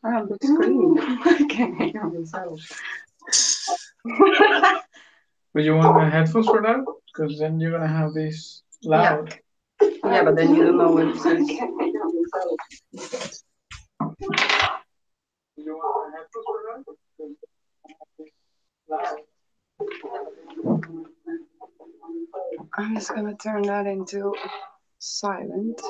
Oh, the screen. I can't hear myself. But you want the headphones for that? Because then you're gonna have this loud. Yeah, but then you don't know what it says. You want the headphones for that? I'm just gonna turn that into silent.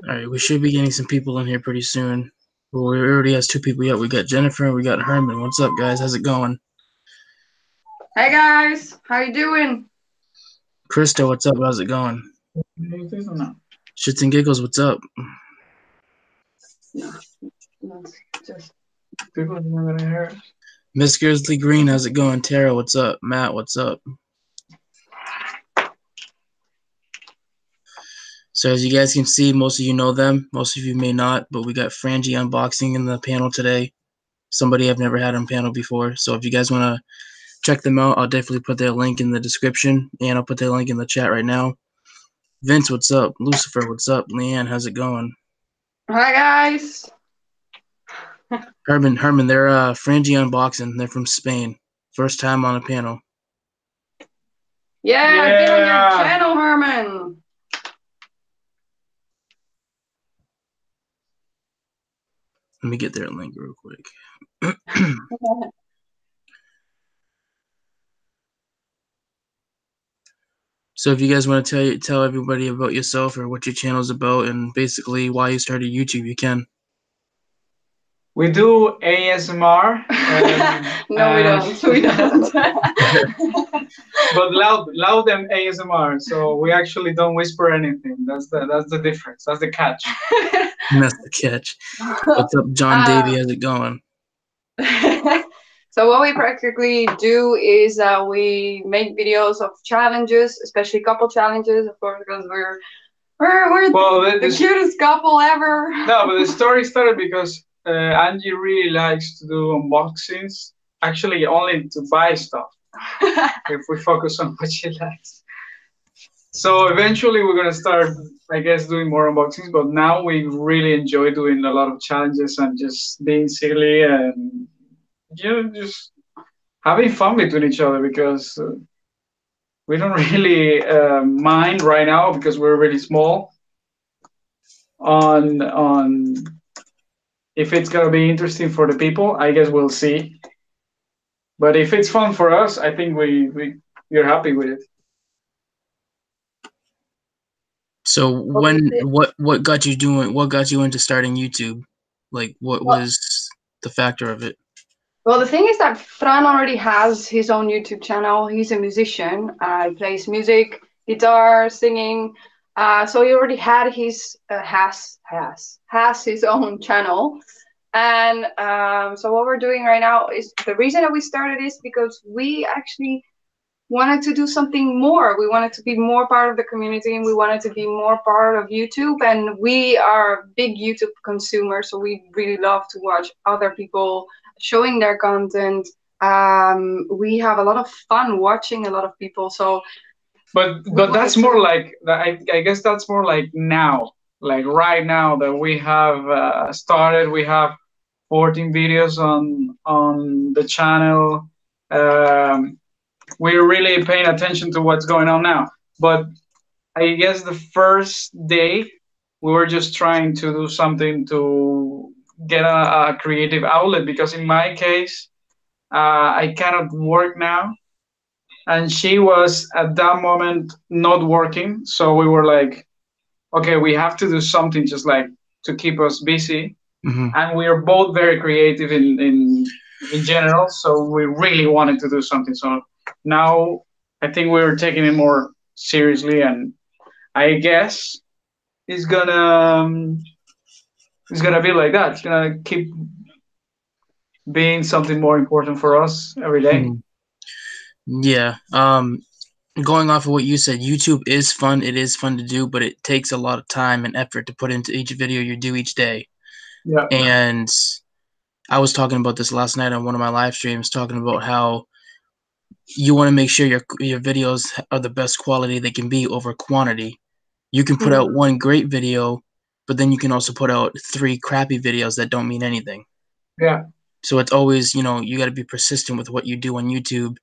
All right, we should be getting some people in here pretty soon. Well, we already has 2 people yet. We got Jennifer and we got Herman. What's up, guys? How's it going? Hey guys, how you doing? Krista, what's up? How's it going? Shits and giggles, what's up? No, just people are gonna hear. Miss Grizzly Green, how's it going? Tara, what's up? Matt, what's up? So as you guys can see, most of you know them. Most of you may not, but we got FrangieUnboxing in the panel today. Somebody I've never had on panel before. So if you guys want to check them out, I'll definitely put their link in the description, and I'll put their link in the chat right now. Vince, what's up? Lucifer, what's up? Leanne, how's it going? hi guys. Herman, they're FrangieUnboxing. They're from Spain. First time on a panel. Yeah, I've been on your channel, Herman. Let me get their link real quick. So if you guys want to tell everybody about yourself or what your channel's about and basically why you started YouTube, you can. We do ASMR. No, we don't. We don't. But loud and ASMR. So we actually don't whisper anything. That's the difference. That's the catch. That's the catch. What's up, John Davey? How's it going? So what we practically do is we make videos of challenges, especially couple challenges, of course, because we're the cutest couple ever. No, but the story started because Angie really likes to do unboxings. Actually, only to buy stuff. If we focus on what she likes. So eventually we're gonna start, I guess, doing more unboxings. But now we really enjoy doing a lot of challenges and just being silly and just having fun between each other because we don't really mind right now because we're really small. On if it's gonna be interesting for the people, I guess we'll see. But if it's fun for us, I think we're happy with it. So what got you doing? What got you into starting YouTube? Like, what was the factor of it? Well, the thing is that Fran already has his own YouTube channel. He's a musician. He plays music, guitar, singing. So he already had his has his own channel. And so what we're doing right now is the reason that we started is because we actually wanted to do something more. We wanted to be more part of the community and we wanted to be more part of YouTube. And we are big YouTube consumers, so we really love to watch other people showing their content. We have a lot of fun watching a lot of people. So but that's more like I guess that's more like now, like right now that we have started. We have 14 videos on the channel. We're really paying attention to what's going on now. But I guess the first day we were just trying to do something to get a creative outlet because in my case, I cannot work now. And she was at that moment not working. So we were like, okay, we have to do something just like to keep us busy. Mm-hmm. And we are both very creative in general. So we really wanted to do something. So now I think we're taking it more seriously, and I guess it's gonna be like that. It's gonna keep being something more important for us every day. Yeah. Going off of what you said, YouTube is fun. It is fun to do, but it takes a lot of time and effort to put into each video you do each day. Yeah. And I was talking about this last night on one of my live streams, talking about how you want to make sure your videos are the best quality they can be over quantity. You can put out one great video, but then you can also put out 3 crappy videos that don't mean anything. Yeah. So it's always, you know, you got to be persistent with what you do on YouTube.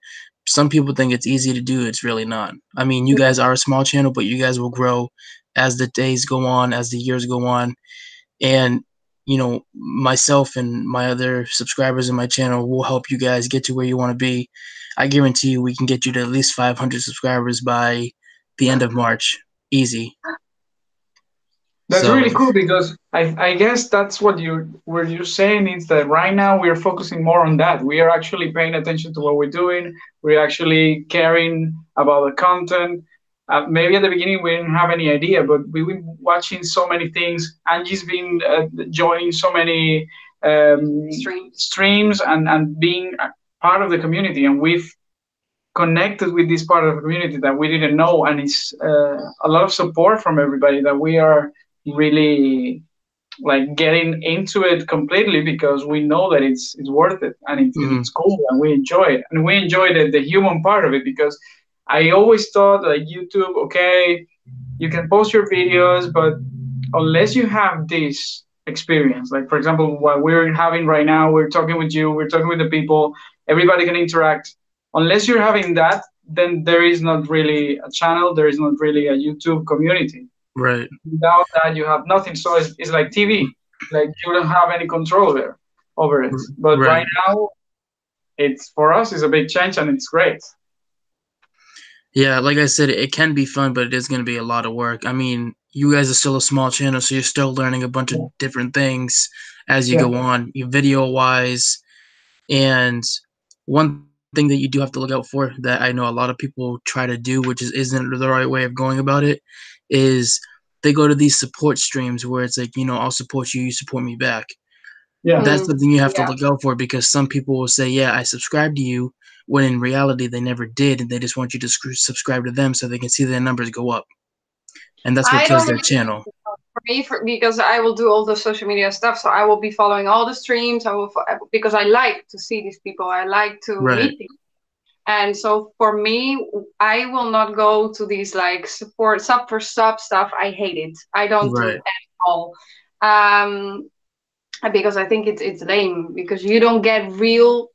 Some people think it's easy to do. It's really not. I mean, you guys are a small channel, but you guys will grow as the days go on, as the years go on. And, you know, myself and my other subscribers in my channel will help you guys get to where you want to be. I guarantee you we can get you to at least 500 subscribers by the end of March. Easy. That's So, really cool because I guess that's what you're saying is that right now we're focusing more on that. We are actually paying attention to what we're doing. We're actually caring about the content. Maybe at the beginning we didn't have any idea, but we've been watching so many things. Angie's been joining so many streams and being part of the community, and we've connected with this part of the community that we didn't know, and it's a lot of support from everybody that we are really like getting into it completely because we know that it's worth it and it's cool and we enjoy it, and we enjoy the human part of it because I always thought like YouTube, okay, you can post your videos, but unless you have this experience, like for example what we're having right now, we're talking with you, we're talking with the people, everybody can interact. Unless you're having that, then there is not really a channel, there is not really a YouTube community. right. Without that, you have nothing. So it's like TV. Like you don't have any control there over it. But right now, it's for us, it's a big change and it's great. Yeah, like I said, it can be fun, but it is going to be a lot of work. I mean, you guys are still a small channel, so you're still learning a bunch of different things as you go on, video-wise. And one thing that you do have to look out for that I know a lot of people try to do, which isn't the right way of going about it, is they go to these support streams where it's like, you know, I'll support you, you support me back. Yeah. That's something you have to look out for because some people will say, yeah, I subscribe to you, when in reality they never did, and they just want you to subscribe to them so they can see their numbers go up. And that's what kills their channel. For me, because I will do all the social media stuff, so I will be following all the streams. I will because I like to see these people. I like to meet people. And so for me, I will not go to these like support sub for sub stuff. I hate it. I don't do it at all. Because I think it's lame because you don't get real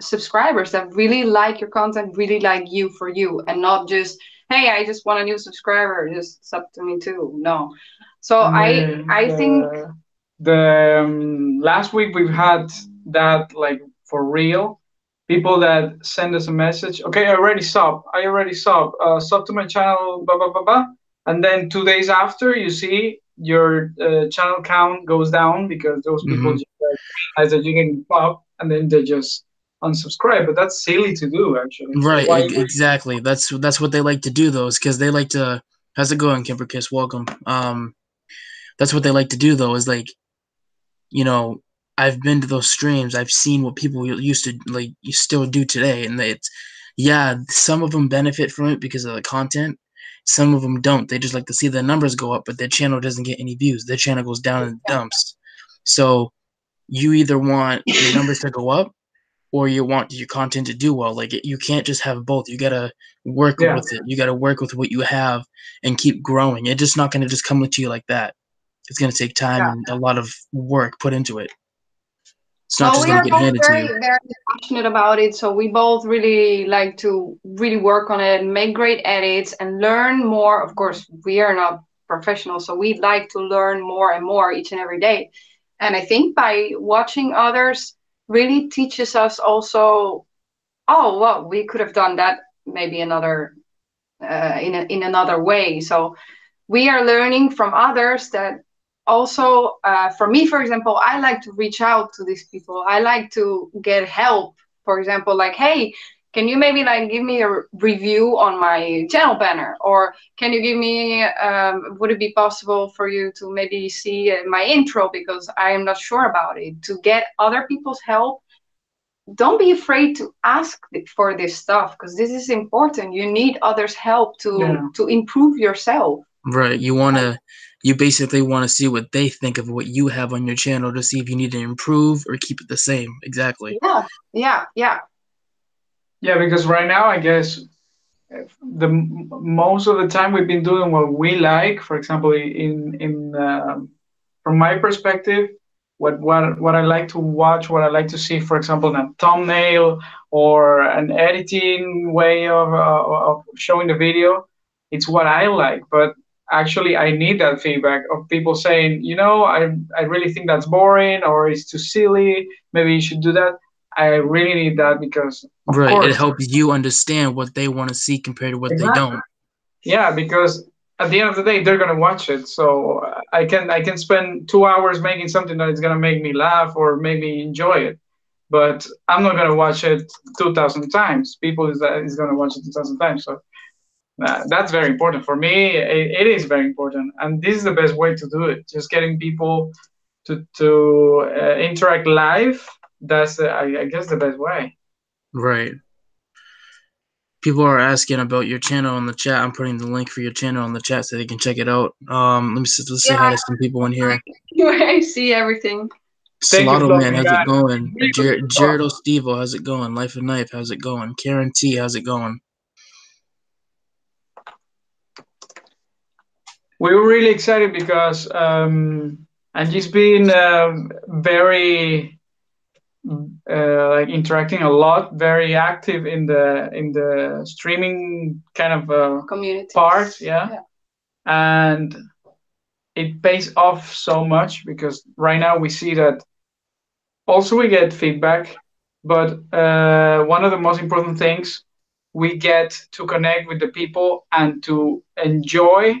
subscribers that really like your content, really like you for you, and not just, hey, I just want a new subscriber, just sub to me too. No. So I think the last week we've had that like for real. People that send us a message, okay, I already sub sub to my channel, blah, blah, blah, blah. And then 2 days after, you see your channel count goes down because those people just realize that you're getting pop, and then they just unsubscribe. But that's silly to do, actually. Right, so exactly. That's what they like to do, though, is because they like to. How's it going, Kimber Kiss? Welcome. That's what they like to do, though, is like, you know, I've been to those streams. I've seen what people used to like. You still do today, and it's some of them benefit from it because of the content. Some of them don't. They just like to see their numbers go up, but their channel doesn't get any views. Their channel goes down in the dumps. So you either want your numbers to go up, or you want your content to do well. Like you can't just have both. You gotta work with it. You gotta work with what you have and keep growing. It's just not gonna just come to you like that. It's gonna take time and a lot of work put into it. It's not just gonna get handed to you. We are very passionate about it, so we both really like to really work on it, make great edits, and learn more. Of course, we are not professionals, so we like to learn more and more each and every day. And I think by watching others really teaches us also, oh, well, we could have done that maybe another in another way. So we are learning from others that also, for me, for example, I like to reach out to these people. I like to get help. For example, like, hey, can you maybe like give me a review on my channel banner? Or can you give me, would it be possible for you to maybe see my intro because I am not sure about it? To get other people's help. Don't be afraid to ask for this stuff because this is important. You need others' help to improve yourself. Right. You basically want to see what they think of what you have on your channel to see if you need to improve or keep it the same. Exactly. Yeah. Yeah, because right now, I guess most of the time we've been doing what we like. For example, in from my perspective, what I like to watch, what I like to see, for example, a thumbnail or an editing way of showing the video, it's what I like. But actually, I need that feedback of people saying, I really think that's boring or it's too silly. Maybe you should do that. I really need that because, of Right. It course, helps you understand what they want to see compared to what they exactly. don't. Yeah, because at the end of the day, they're gonna watch it. So I can spend 2 hours making something that is gonna make me laugh or make me enjoy it. But I'm not gonna watch it 2,000 times. People is gonna watch it 2,000 times. So that's very important for me. It is very important, and this is the best way to do it. Just getting people to interact live. That's I guess the best way. Right. People are asking about your channel in the chat. I'm putting the link for your channel in the chat so they can check it out. Let's say hi to some people in here. I see everything. Thank you, Slotto Man, Fluffy. how's it going? Really good stuff. Jared O'Stevo, how's it going? Life of Knife, how's it going? Karen T, how's it going? We were really excited because Angie's been very like interacting a lot, very active in the streaming kind of Community part, yeah. And it pays off so much because right now we see that also we get feedback, but one of the most important things, we get to connect with the people and to enjoy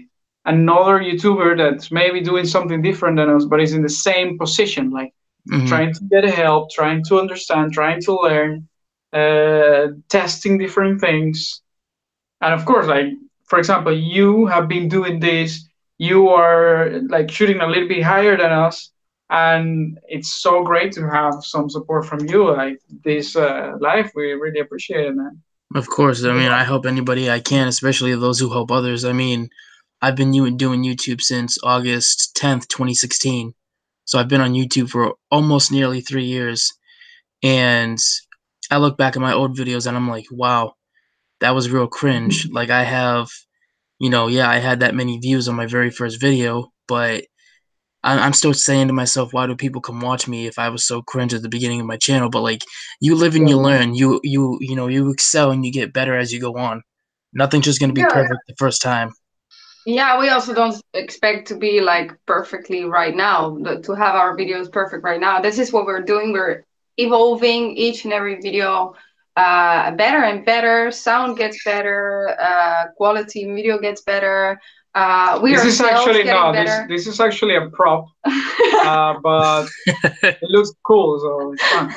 another YouTuber that's maybe doing something different than us, but is in the same position, like trying to get help, trying to understand, trying to learn, testing different things. And of course, like, for example, you have been doing this, you are like shooting a little bit higher than us, and it's so great to have some support from you like this live. We really appreciate it, man. Of course. I mean, I help anybody I can, especially those who help others. I mean, I've been doing YouTube since August 10th, 2016. So I've been on YouTube for almost nearly 3 years. And I look back at my old videos and I'm like, wow, that was real cringe. Like I have, yeah, I had that many views on my very first video, but I'm still saying to myself, why do people come watch me if I was so cringe at the beginning of my channel? But like, you live and you learn. You excel and you get better as you go on. Nothing's just gonna be perfect the first time. Yeah, we also don't expect to be like perfectly right now, to have our videos perfect right now. This is what we're doing. We're evolving each and every video, better and better. Sound gets better, quality video gets better. We This are is actually getting no. better. This is actually a prop, but it looks cool, so it's fun.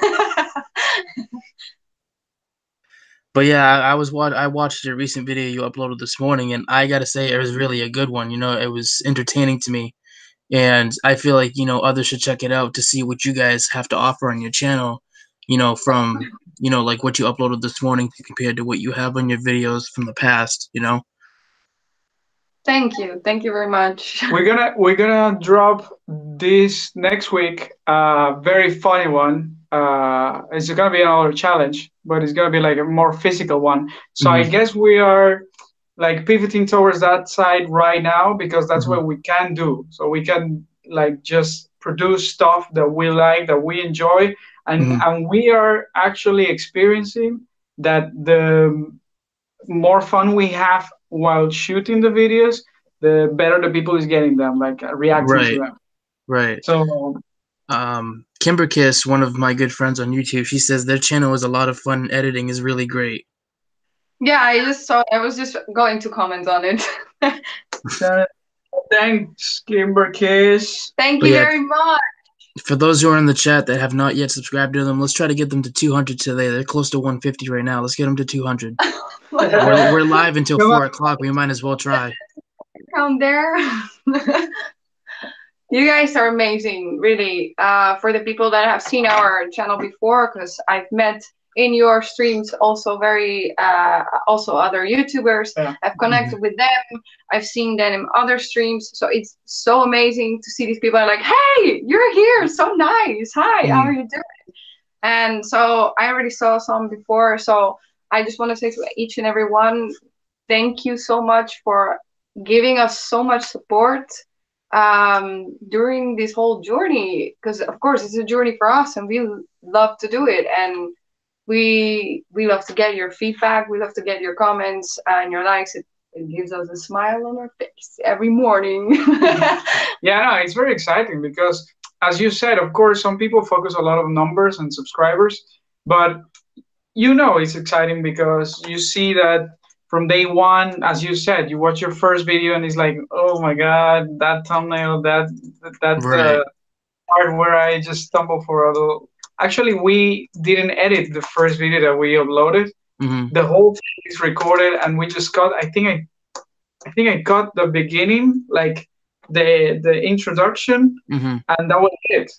But yeah, I watched a recent video you uploaded this morning, and I gotta say it was really a good one. It was entertaining to me, and I feel like others should check it out to see what you guys have to offer on your channel. From like what you uploaded this morning compared to what you have on your videos from the past. Thank you very much. We're gonna drop this next week. Very funny one. It's gonna be another challenge, but it's gonna be like a more physical one. So I guess we are like pivoting towards that side right now because that's what we can do. So we can like just produce stuff that we like, that we enjoy, and we are actually experiencing that the more fun we have while shooting the videos, the better the people is getting them, like reacting to them. Right. So Kimber Kiss, one of my good friends on YouTube, she says their channel is a lot of fun. Editing is really great. Yeah, I was just going to comment on it. Thanks, Kimber Kiss. Thank you very much. For those who are in the chat that have not yet subscribed to them, let's try to get them to 200 today. They're close to 150 right now. Let's get them to 200. We're live until 4 o'clock. We might as well try. Down there. You guys are amazing, really. For the people that have seen our channel before, because I've met in your streams also also other YouTubers. I've connected with them. I've seen them in other streams. So it's so amazing to see these people are like, hey, you're here. So nice. Hi, how are you doing? And so I already saw some before. So I just want to say to each and every one, thank you so much for giving us so much support during this whole journey. Because of course it's a journey for us, and we love to do it, and we love to get your feedback. We love to get your comments and your likes. It gives us a smile on our face every morning. Yeah, no, it's very exciting because, as you said, of course, some people focus a lot on numbers and subscribers, but it's exciting because you see that from day one, as you said, you watch your first video and it's like, oh my god, that thumbnail, that Right. part where I just stumbled for a little. Actually, we didn't edit the first video that we uploaded. Mm-hmm. The whole thing is recorded, and we just got. I think I got the beginning, like the introduction, Mm-hmm. and that was it.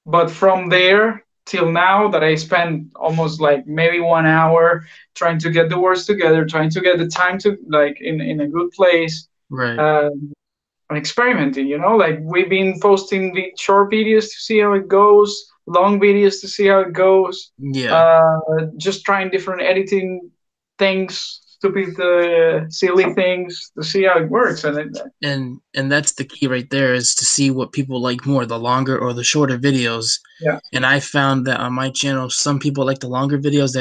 But from there till now, that I spent almost like maybe 1 hour trying to get the words together, trying to get the time to like in a good place. Right. And experimenting, like we've been posting short videos to see how it goes, long videos to see how it goes, Yeah. just trying different editing things, stupid silly things to see how it works. And that's the key right there, is to see what people like more, the longer or the shorter videos. Yeah. And I found that on my channel, some people like the longer videos.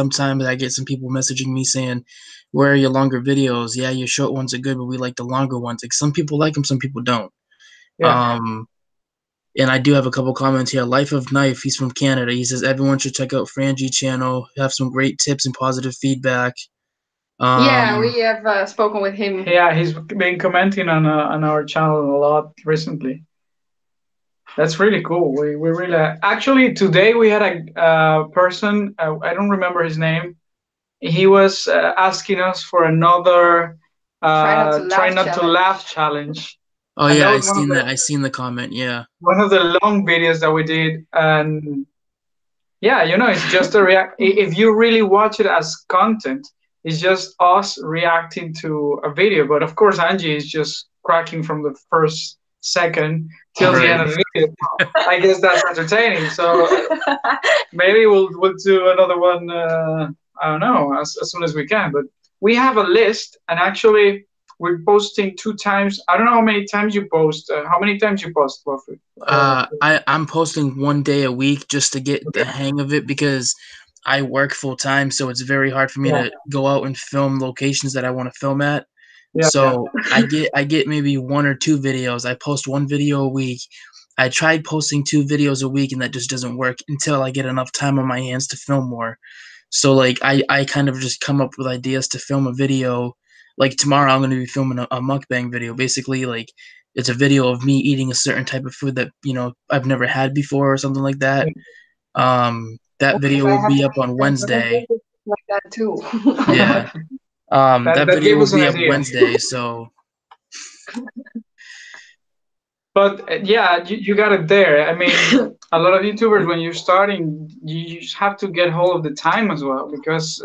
Sometimes I get some people messaging me saying, where are your longer videos? Yeah, your short ones are good, but we like the longer ones. Like, some people like them, some people don't. Yeah. And I do have a couple comments here. Life of Knife, he's from Canada. He says everyone should check out Frangie channel. Have some great tips and positive feedback. Yeah, we have spoken with him. Yeah, he's been commenting on our channel a lot recently. That's really cool. We really actually today we had a person. I don't remember his name. He was asking us for another try not to laugh challenge. Oh yeah, I seen that. I seen the comment. Yeah, one of the long videos that we did, and yeah, it's just a react. If you really watch it as content, it's just us reacting to a video. But of course, Angie is just cracking from the first second till the end of the video. I guess that's entertaining. So maybe we'll do another one. I don't know, as soon as we can. But we have a list, and actually we're posting 2 times. I don't know how many times you post. How many times you post, Buffy? I'm posting 1 day a week just to get the hang of it, because I work full time, so it's very hard for me to go out and film locations that I want to film at. Yeah, so I get maybe 1 or 2 videos. I post 1 video a week. I tried posting 2 videos a week, and that just doesn't work until I get enough time on my hands to film more. So like I kind of just come up with ideas to film a video. Like tomorrow I'm going to be filming a mukbang video. Basically, like, it's a video of me eating a certain type of food that I've never had before or something like that. That video will be up on Wednesday. Like that too. Yeah. That video will be up Wednesday, so. But yeah, you got it there. I mean, a lot of YouTubers, when you're starting, you just have to get hold of the time as well, because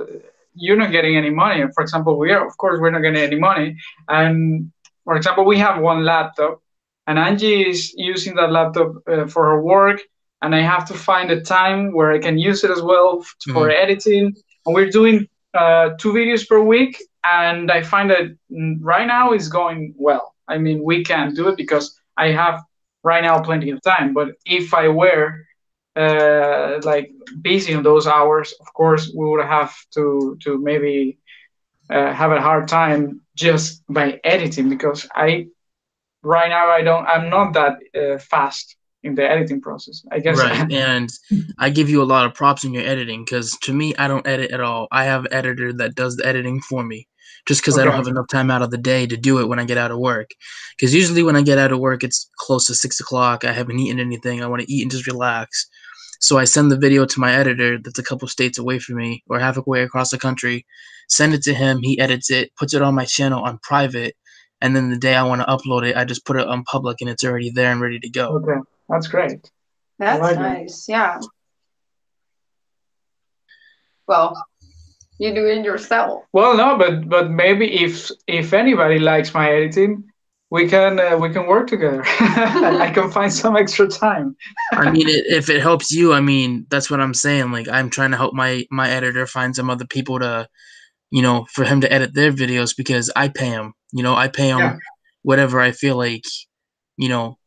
you're not getting any money. For example, of course, we're not getting any money. And for example, we have 1 laptop, and Angie is using that laptop for her work, and I have to find a time where I can use it as well for editing. And we're doing 2 videos per week, and I find that right now it's going well. I mean, we can do it because I have right now plenty of time. But if I were like busy in those hours, of course we would have to maybe have a hard time just by editing, because right now I'm not that fast in the editing process, I guess. Right, and I give you a lot of props in your editing, because to me, I don't edit at all. I have an editor that does the editing for me, just because I don't have enough time out of the day to do it when I get out of work. Because usually when I get out of work, it's close to 6 o'clock. I haven't eaten anything. I want to eat and just relax. So I send the video to my editor that's a couple states away from me, or halfway across the country, send it to him, he edits it, puts it on my channel on private, and then the day I want to upload it, I just put it on public, and it's already there and ready to go. Okay, that's great. That's nice. Yeah. Well, you do it yourself. Well, no, but maybe if anybody likes my editing, we can work together. I can find some extra time. I mean, if it helps you, I mean, that's what I'm saying. Like, I'm trying to help my editor find some other people to, you know, for him to edit their videos because I pay him. You know, I pay him Yeah. whatever I feel like, you know,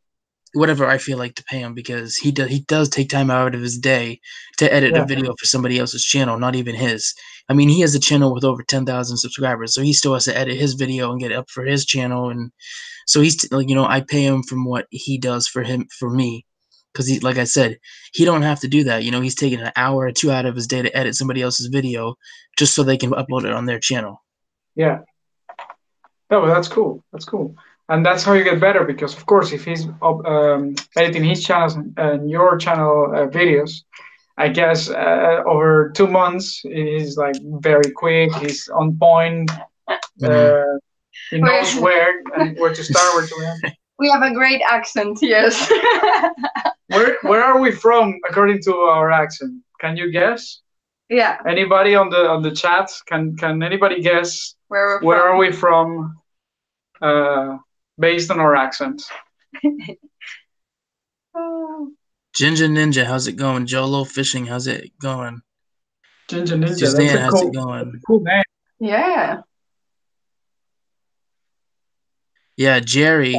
whatever I feel like to pay him because he does take time out of his day to edit a Yeah. video for somebody else's channel, not even his. I mean, he has a channel with over 10,000 subscribers, so he still has to edit his video and get it up for his channel, and so he's like, you know, I pay him from what he does for me, because he, like I said, he don't have to do that. You know, he's taking an hour or two out of his day to edit somebody else's video just so they can upload it on their channel. Yeah. No, but that's cool. That's cool. And that's how you get better because, of course, if he's editing his channels and your channel videos, I guess over 2 months, he's like very quick. He's on point. He knows where to start, where to end. We have a great accent, yes. Where are we from according to our accent? Can you guess? Yeah. Anybody on the chat? Can anybody guess Where are we from based on our accent? Ginger Ninja, how's it going? Jolo Fishing, how's it going? Ginger Ninja, Suzanne, how's it going? That's a cool name. Yeah. Yeah, Jerry,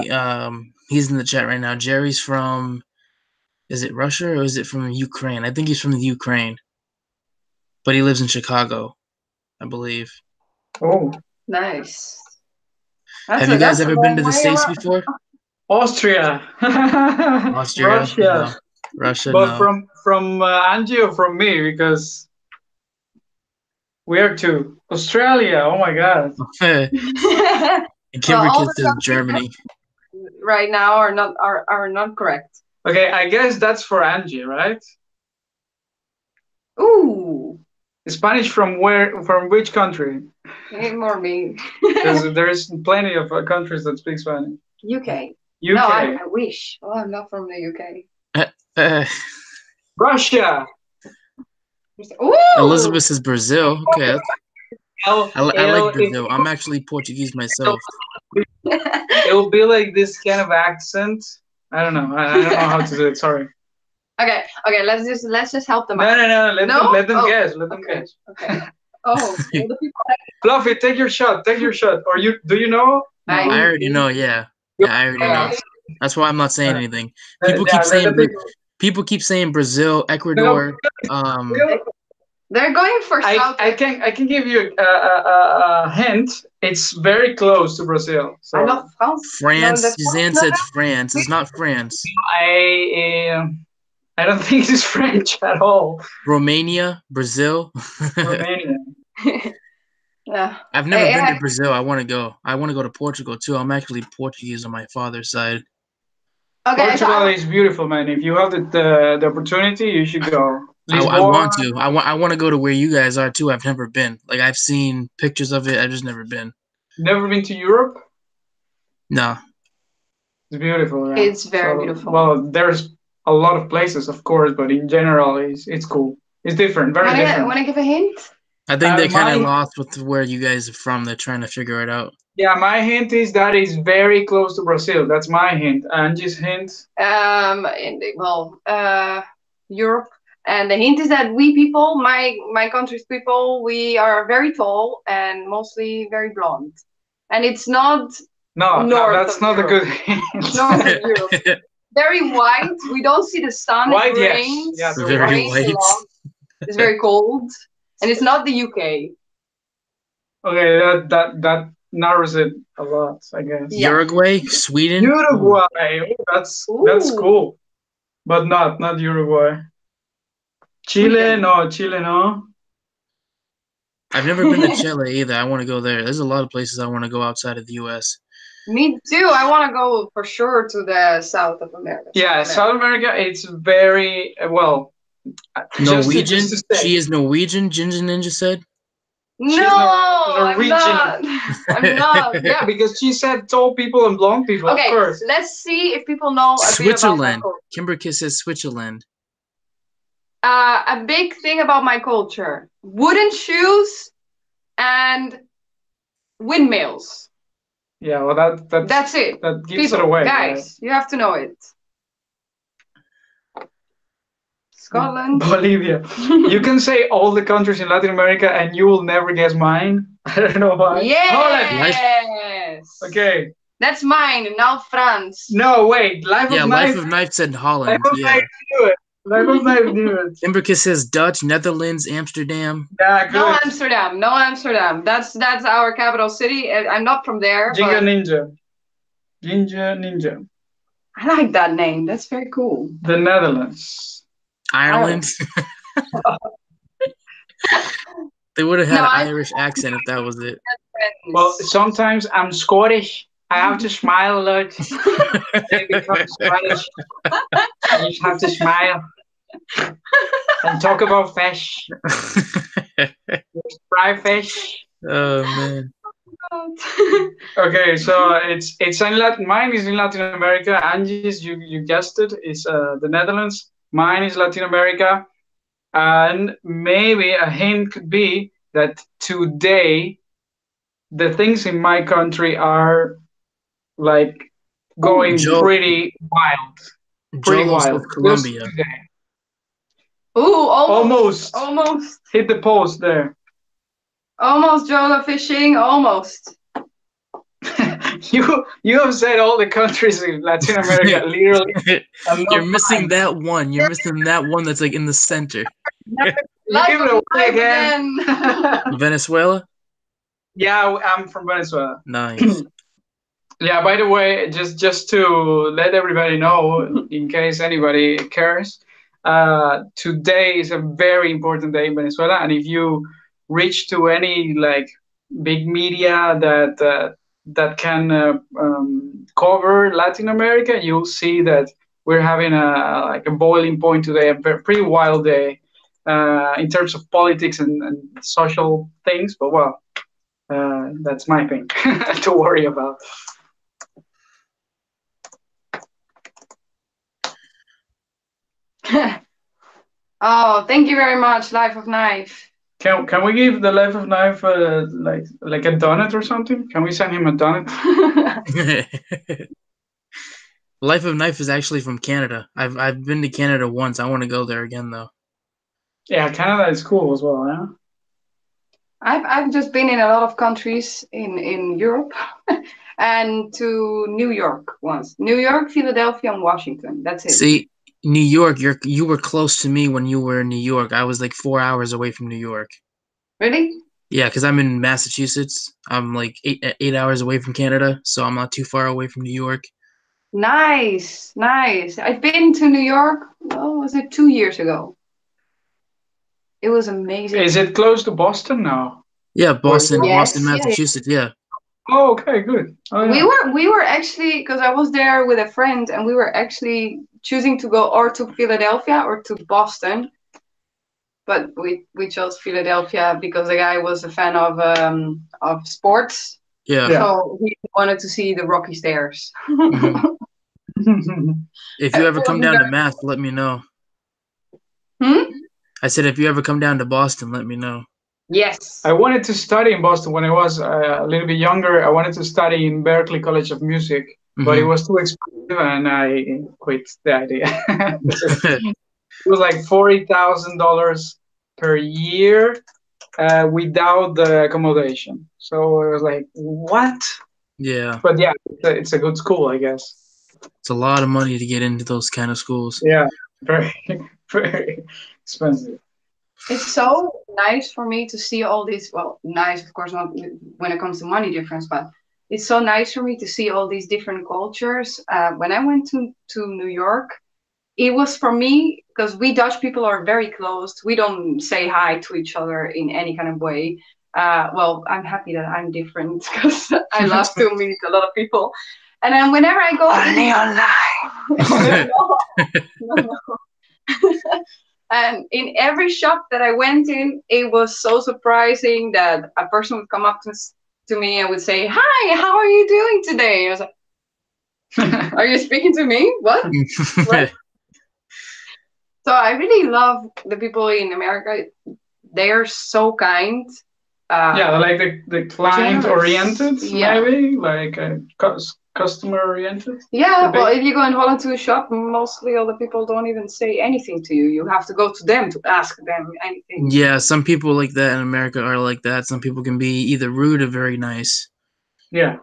he's in the chat right now. Jerry's from, is it Russia or is it from Ukraine? I think he's from the Ukraine, but he lives in Chicago, I believe. Oh, nice. Have you guys ever been to the States before? Austria. Austria, Russia. no. Russia, but no. from Angie or from me because we are two. Australia. Oh my God. And Kimber Kids is Germany. Right now are not correct. Okay, I guess that's for Angie, right? Ooh. Spanish from where? From which country? More me. There's plenty of countries that speak Spanish. UK. UK. No, I wish. Oh, I'm not from the UK. Russia. Ooh. Elizabeth says Brazil. Okay. I like Brazil. I'm actually Portuguese myself. It will be like this kind of accent. I don't know. I don't know how to do it. Sorry. Okay. Let's just help them out. No. Let them guess. Let them guess. Okay. Oh, the people. Fluffy, take your shot. Or do you know? No, I already know. Yeah, I already know. That's why I'm not saying anything. People keep saying Brazil, Ecuador. They're going for South. I can give you a hint. It's very close to Brazil. So. I love France. France. No, Suzanne said France. It's not France. I don't think it's French at all. Romania, Brazil. Romania. Yeah. I've never been to Brazil. I want to go. I want to go to Portugal too. I'm actually Portuguese on my father's side. Okay, Portugal is beautiful, man. If you have the opportunity, you should go. I want to. I want to go to where you guys are too. I've never been. Like I've seen pictures of it. I've just never been. Never been to Europe? No. It's beautiful. Yeah. It's very beautiful. Well, there's a lot of places, of course, but in general, it's cool. It's different. Very different. Want to give a hint? I think they're kind of lost with where you guys are from. They're trying to figure it out. Yeah, my hint is that it's very close to Brazil. That's my hint. Angie's hint? Europe. And the hint is that we people, my country's people, we are very tall and mostly very blonde. And it's not No, that's not Europe. A good hint. North of Europe. Very white. We don't see the sun. White, it rains. yes. Yeah, very white. It's very cold. And it's not the UK. Okay, that narrows it a lot, I guess. Yeah. Uruguay, Sweden. Uruguay. That's cool. But not Uruguay. Chile, no. I've never been to Chile either. I want to go there. There's a lot of places I want to go outside of the U.S. Me too. I want to go for sure to the South of America. Yeah, South America. It's very well. Norwegian. She is Norwegian. Ginger Ninja said. No, Norwegian. I'm not. Yeah, because she said tall people and blonde people. Okay, of course. Let's see if people know. Switzerland. Kimber Kiss says Switzerland. A big thing about my culture: wooden shoes and windmills. Yeah, well, that's it. That gives People, it away, guys, right? you have to know it. Scotland. Bolivia. You can say all the countries in Latin America and you will never guess mine. I don't know why. Yes. Okay. That's mine. Now France. No, wait. Life of Knife. Life of Knife said Holland. Life of Knife knew it. Life of Knife knew it. Timberkiss says Dutch, Netherlands, Amsterdam. Yeah, good. No Amsterdam. No Amsterdam. That's our capital city. I'm not from there. Ginger Ninja. Ginger Ninja. I like that name. That's very cool. The Netherlands. Ireland. They would have had an Irish accent if that was it. Well, sometimes I'm Scottish. I have to smile a lot. They become Scottish. I just have to smile and talk about fish. Fry fish. Oh man. Okay, so it's in Latin. Mine is in Latin America. Angie's, you guessed it, is the Netherlands. Mine is Latin America, and maybe a hint could be that today the things in my country are like going pretty wild. Pretty wild. Colombia. Ooh, almost. Hit the post there. Almost Jolo fishing, almost. You have said all the countries in Latin America, literally. You're missing that one. You're missing that one that's like in the center. You give it away again. Venezuela? Yeah, I'm from Venezuela. Nice. Yeah, by the way, just to let everybody know, in case anybody cares, today is a very important day in Venezuela, and if you reach to any like big media that can cover Latin America, you'll see that we're having a boiling point today, a pretty wild day in terms of politics and social things. But well, that's my thing to worry about. Oh, thank you very much, Life of Knife. Can we give the Life of Knife like a donut or something? Can we send him a donut? Life of Knife is actually from Canada. I've been to Canada once. I want to go there again though. Yeah, Canada is cool as well, yeah. I've just been in a lot of countries in Europe and to New York once. New York, Philadelphia, and Washington. That's it. See, New York, you were close to me when you were in New York. I was like 4 hours away from New York. Really? Yeah, because I'm in Massachusetts. I'm like eight hours away from Canada, so I'm not too far away from New York. Nice. I've been to New York, was it 2 years ago? It was amazing. Is it close to Boston now? Yeah, Boston, Yes. Massachusetts, yeah. Oh, okay, good. Oh, yeah. We were actually, because I was there with a friend, and we were actually choosing to go or to Philadelphia or to Boston, but we chose Philadelphia because the guy was a fan of sports. Yeah. So he wanted to see the Rocky Stairs. If you ever come down to Mass, let me know. I said if you ever come down to Boston, let me know. Yes. I wanted to study in Boston when I was a little bit younger. I wanted to study in Berklee College of Music, but it was too expensive, and I quit the idea. It was like $40,000 per year without the accommodation. So I was like, what? Yeah. But yeah, it's a good school, I guess. It's a lot of money to get into those kind of schools. Yeah, very, very expensive. It's so nice for me to see all these, well, nice, of course, not when it comes to money difference, but it's so nice for me to see all these different cultures. When I went to New York, it was for me, because we Dutch people are very closed. We don't say hi to each other in any kind of way. Well, I'm happy that I'm different because I love to meet a lot of people. And then whenever I go... Only online. No. And in every shop that I went in, it was so surprising that a person would come up to me and would say, "Hi, how are you doing today?" I was like, "Are you speaking to me? What?" What? So I really love the people in America. They are so kind. Yeah, like the client oriented, Yeah. maybe like customer oriented. Yeah, well, if you go in Holland to a shop, mostly all the people don't even say anything to you. You have to go to them to ask them anything. Yeah, some people like that in America are like that. Some people can be either rude or very nice. Yeah.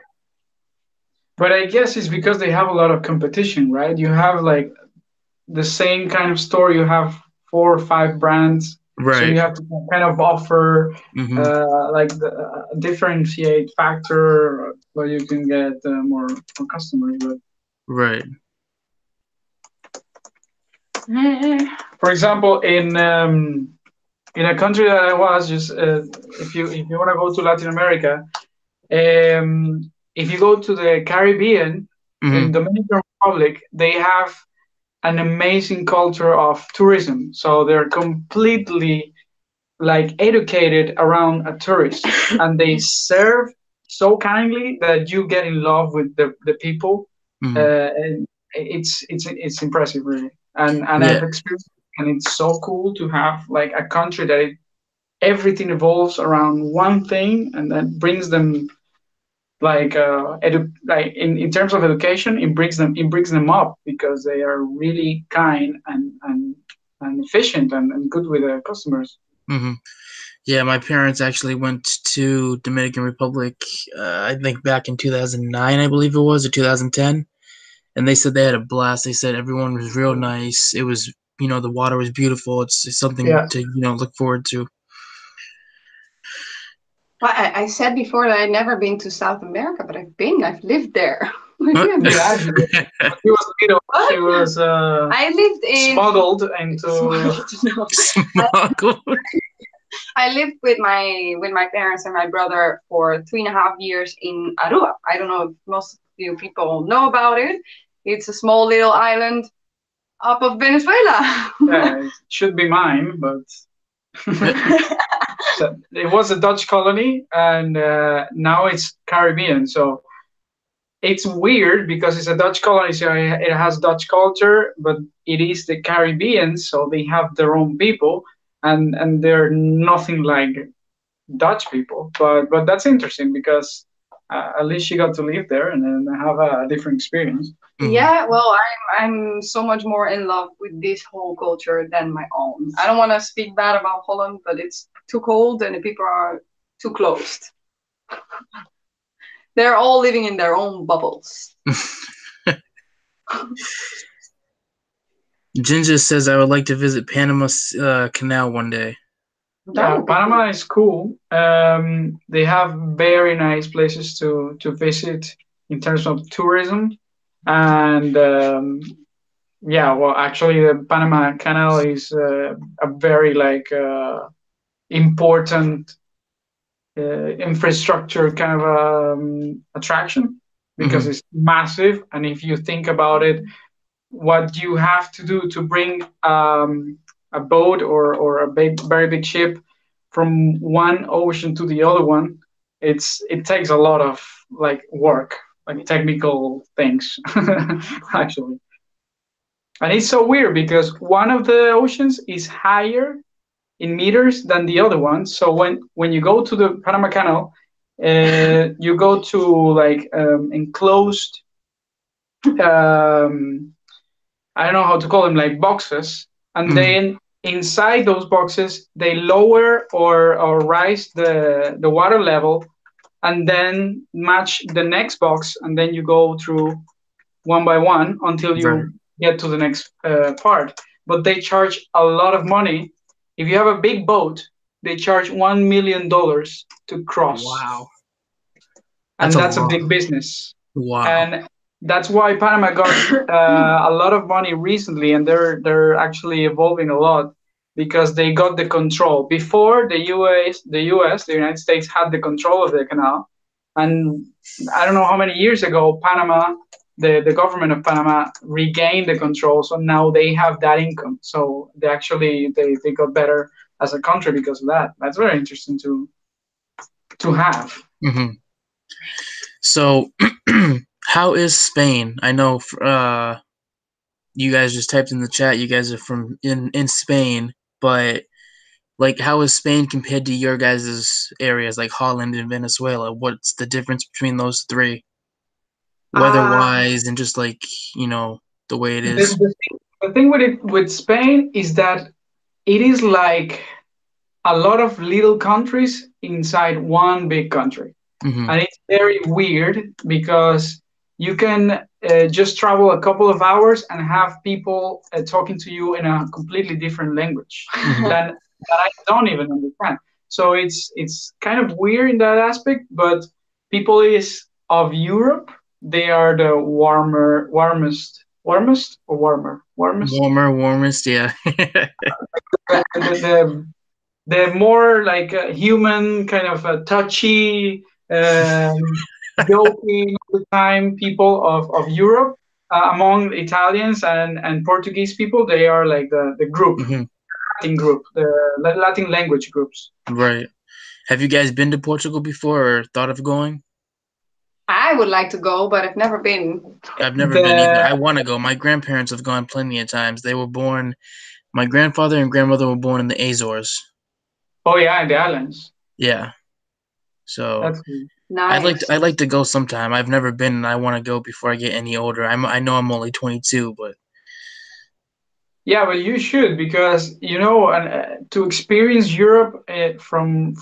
But I guess it's because they have a lot of competition, right? You have like the same kind of store, you have 4 or 5 brands, so you Right. have to kind of offer Mm-hmm. like the differentiate factor where you can get more customers. But Right. for example, in a country that I was just if you want to go to Latin America, if you go to the Caribbean, Mm-hmm. in Dominican Republic, they have an amazing culture of tourism. So they're completely like educated around a tourist, and they serve so kindly that you get in love with the people. Mm-hmm. And it's impressive, really. And Yeah. I've experienced it, and it's so cool to have like a country that everything evolves around one thing, and that brings them like like in terms of education, it brings them up because they are really kind and efficient and good with their customers. Mm-hmm. Yeah, my parents actually went to Dominican Republic, I think back in 2009, I believe it was, or 2010. And they said they had a blast. They said everyone was real nice. It was, the water was beautiful. It's something Yeah. to, look forward to. Well, I said before that I'd never been to South America, but I've lived there. Yeah, she was little. She was I lived in smuggled into No. Smuggled. I lived with my parents and my brother for 3.5 years in Aruba. I don't know if most of you people know about it. It's a small little island up of Venezuela. it should be mine, but so it was a Dutch colony, and now it's Caribbean. So it's weird because it's a Dutch colony, so it has Dutch culture, but it is the Caribbean, so they have their own people, and they're nothing like Dutch people. But that's interesting because at least she got to live there and then have a different experience. Yeah, well, I'm so much more in love with this whole culture than my own. I don't want to speak bad about Holland, but it's too cold and the people are too closed. They're all living in their own bubbles. Ginger says I would like to visit Panama Canal one day. Yeah, Panama is cool. They have very nice places to visit in terms of tourism, and yeah, well, actually, the Panama Canal is a very like important infrastructure kind of attraction because it's massive, and if you think about it, what you have to do to bring a boat or a very big ship from one ocean to the other one, it takes a lot of like work, like technical things, actually. And it's so weird because one of the oceans is higher in meters than the other one. So when you go to the Panama Canal, you go to like enclosed I don't know how to call them, like boxes, and then inside those boxes they lower or rise the water level, and then match the next box, and then you go through one by one until you get to the next part. But they charge a lot of money. If you have a big boat, they charge $1 million to cross. Wow. And that's a big business. Wow. And that's why Panama got a lot of money recently, and they're actually evolving a lot because they got the control. Before the United States had the control of the canal, and I don't know how many years ago Panama, the government of Panama regained the control, so now they have that income. So they got better as a country because of that. That's very interesting to have. Mm-hmm. So, how is Spain? I know you guys just typed in the chat you guys are from in Spain, but Like, how is Spain compared to your guys' areas, like Holland and Venezuela? What's the difference between those three, Uh, weather-wise, and just like, you know, the way it The, is? the thing with Spain is that it is like a lot of little countries inside one big country. Mm-hmm. And it's very weird because you can just travel a couple of hours and have people talking to you in a completely different language Mm-hmm. that I don't even understand. So it's kind of weird in that aspect, but people is of Europe, they are the warmest or warmest, Warmest, yeah. the the more like human kind of touchy, joking all the time people of Europe. Among Italians and Portuguese people, they are like the group, Mm-hmm. Latin group, the Latin language groups. Right. Have you guys been to Portugal before or thought of going? I would like to go, but I've never been. I've never been either. The I want to go. My grandparents have gone plenty of times. They were born, my grandfather and grandmother were born in the Azores. Oh yeah, the islands. Yeah. So That's cool. Nice. I'd like to go sometime. I've never been and I want to go before I get any older. I know I'm only 22, but Yeah, but you should because you know, to experience Europe from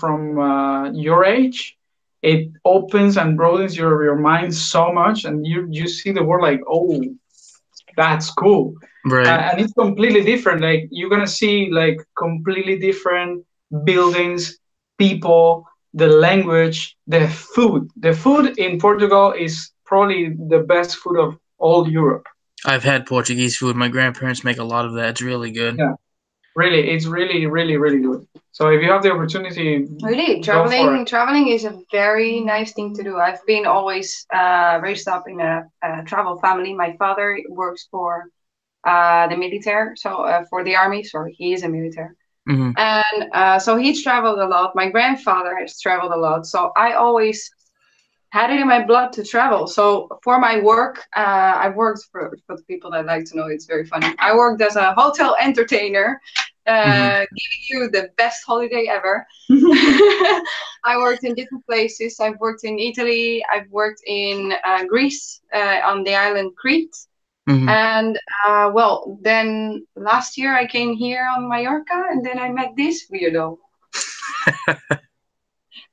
your age, it opens and broadens your mind so much, and you see the world like, oh, that's cool, right. and it's completely different. Like you're gonna see like completely different buildings, people, the language, the food. The food in Portugal is probably the best food of all Europe. I've had Portuguese food. My grandparents make a lot of that. It's really good. Yeah. Really, it's really good. So if you have the opportunity, Really, go for it. traveling is a very nice thing to do. I've been always raised up in a travel family. My father works for the military, so for the army. Sorry, he is a military, Mm-hmm. and so he's traveled a lot. My grandfather has traveled a lot, so I always had it in my blood to travel. So for my work, I worked for the people that like to know. It's very funny. I worked as a hotel entertainer, Mm-hmm. giving you the best holiday ever. I worked in different places. I've worked in Italy. I've worked in Greece on the island Crete. Mm-hmm. And well, then last year I came here on Mallorca, and then I met this weirdo.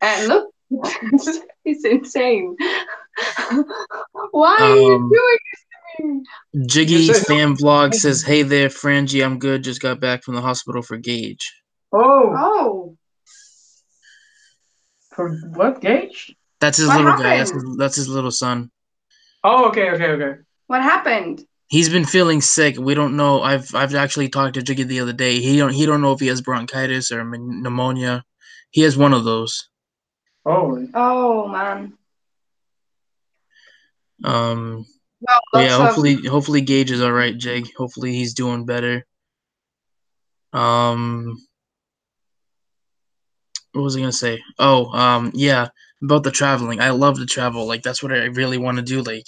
And look, it's insane. Why are you Um, doing this to me? You Jiggy say Sam Vlog says, "Hey there, Frangie. I'm good. Just got back from the hospital for Gage." oh, Oh, for what Gage? That's his what little guy. happened? That's his little son. Oh, okay. What happened? He's been feeling sick. We don't know. I've actually talked to Jiggy the other day. He don't know if he has bronchitis or pneumonia. He has one of those. Oh, Oh man. Um. Well, But yeah, lots of hopefully Gage is all right, Jig. Hopefully he's doing better. Um. What was I gonna say? Oh, yeah, about the traveling. I love to travel. Like that's what I really want to do. Like,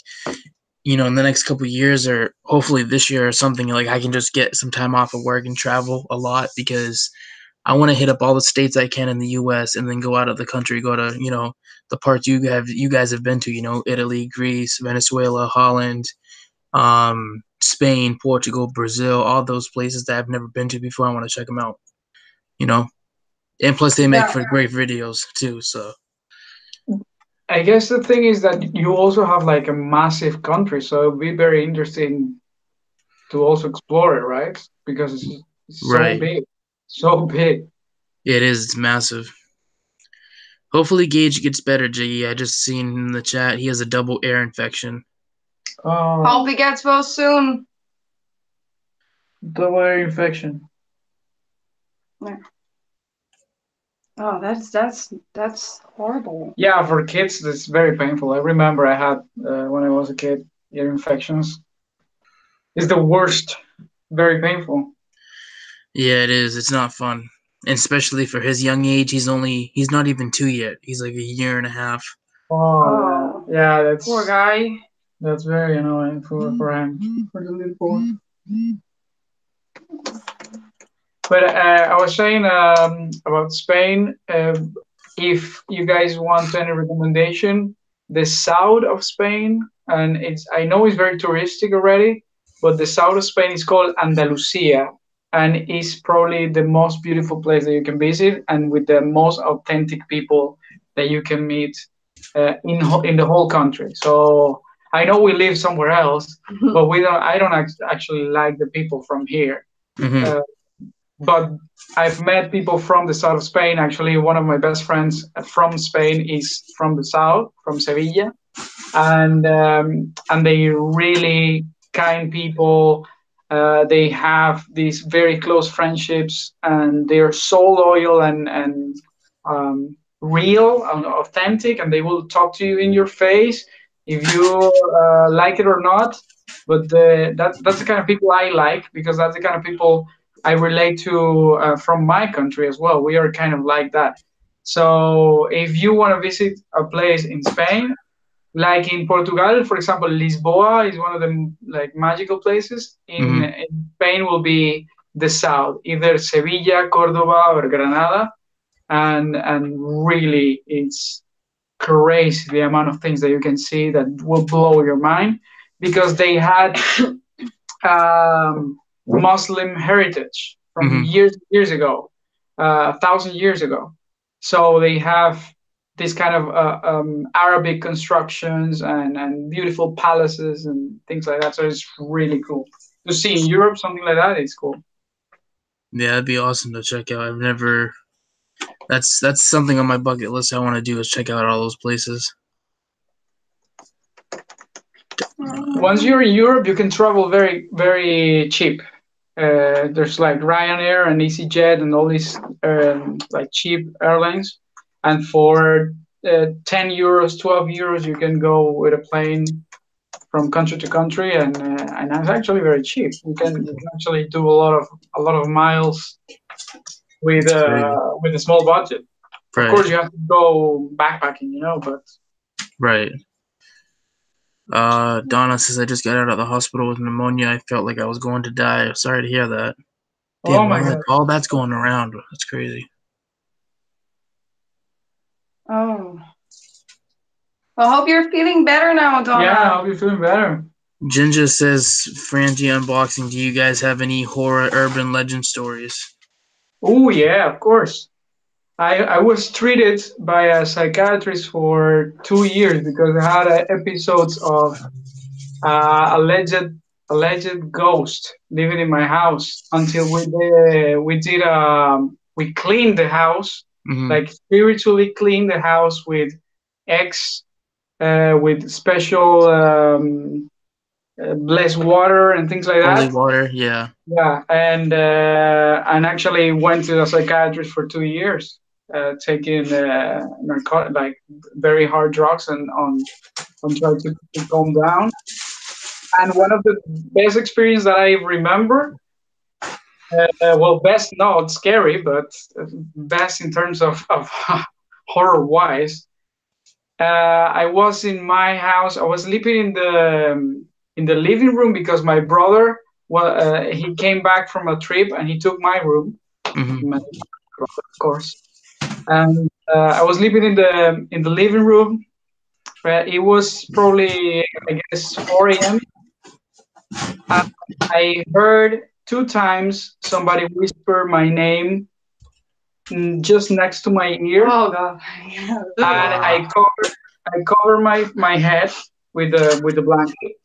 you know, in the next couple of years or hopefully this year or something, like I can just get some time off of work and travel a lot because I want to hit up all the states I can in the US and then go out of the country, go to, you know, the parts you guys have been to, you know, Italy, Greece, Venezuela, Holland, Spain, Portugal, Brazil, all those places that I've never been to before. I want to check them out, you know. And plus they make yeah. for great videos too, so I guess the thing is that you also have like a massive country, so it'll be very interesting to also explore it, right? Because it's so right. big, so big. It is, it's massive. Hopefully Gage gets better, Jiggy. I just seen in the chat he has a double ear infection. Hope he gets well soon. Double ear infection. Oh, that's horrible. Yeah, for kids, it's very painful. I remember I had when I was a kid ear infections. It's the worst. Very painful. Yeah, it is. It's not fun. And especially for his young age, he's not even 2 yet. He's like a year and a half. Oh, yeah, that's Poor guy. that's very annoying for him, for the little boy. But I was saying about Spain. If you guys want any recommendation, the south of Spain, and I know it's very touristic already, but the south of Spain is called Andalusia, and it's probably the most beautiful place that you can visit, and with the most authentic people that you can meet in the whole country. So I know we live somewhere else, but we don't. I don't actually like the people from here. Mm-hmm. But I've met people from the south of Spain. Actually, one of my best friends from Spain is from the south, from Sevilla, and they really kind people. They have these very close friendships, and they are so loyal and real and authentic, and they will talk to you in your face if you like it or not. But that's the kind of people I like, because that's the kind of people I relate to from my country as well. We are kind of like that. So if you want to visit a place in Spain, like in Portugal, for example, Lisboa is one of the like magical places. In Spain will be the south, either Sevilla, Cordoba, or Granada, and really it's crazy the amount of things that you can see that will blow your mind, because they had Muslim heritage from years ago, 1,000 years ago. So they have this kind of Arabic constructions and beautiful palaces and things like that. So it's really cool to see in Europe. Something like that is cool. Yeah, it'd be awesome to check out. I've never. That's something on my bucket list I want to do, is check out all those places. Once you're in Europe, you can travel very, very cheap. There's like Ryanair and EasyJet and all these like cheap airlines. And for 10 euros, 12 euros, you can go with a plane from country to country, and it's actually very cheap. You can actually do a lot of miles with a small budget. Right. Of course, you have to go backpacking, but right. Donna says, I just got out of the hospital with pneumonia. I felt like I was going to die. Sorry to hear that. Damn, oh my God, all that's going around. That's crazy. Oh. Well, I hope you're feeling better now, Donna. Yeah, I hope you're feeling better. Ginger says, FrangieUnboxing, do you guys have any horror urban legend stories? Oh, yeah, of course. I was treated by a psychiatrist for 2 years because I had episodes of alleged ghost living in my house, until we cleaned the house, like spiritually cleaned the house with eggs, with special blessed water and things like that. Holy water, yeah. Yeah, and actually went to a psychiatrist for 2 years, taking like very hard drugs and on trying to calm down. And one of the best experience that I remember, well, best not scary, but best in terms of horror wise. I was in my house. I was sleeping in the living room because my brother, he came back from a trip and he took my room, my brother, of course. And I was sleeping in the living room. It was probably, I guess, 4 a.m. I heard 2 times somebody whisper my name just next to my ear. Oh God! And I cover my head with the blanket.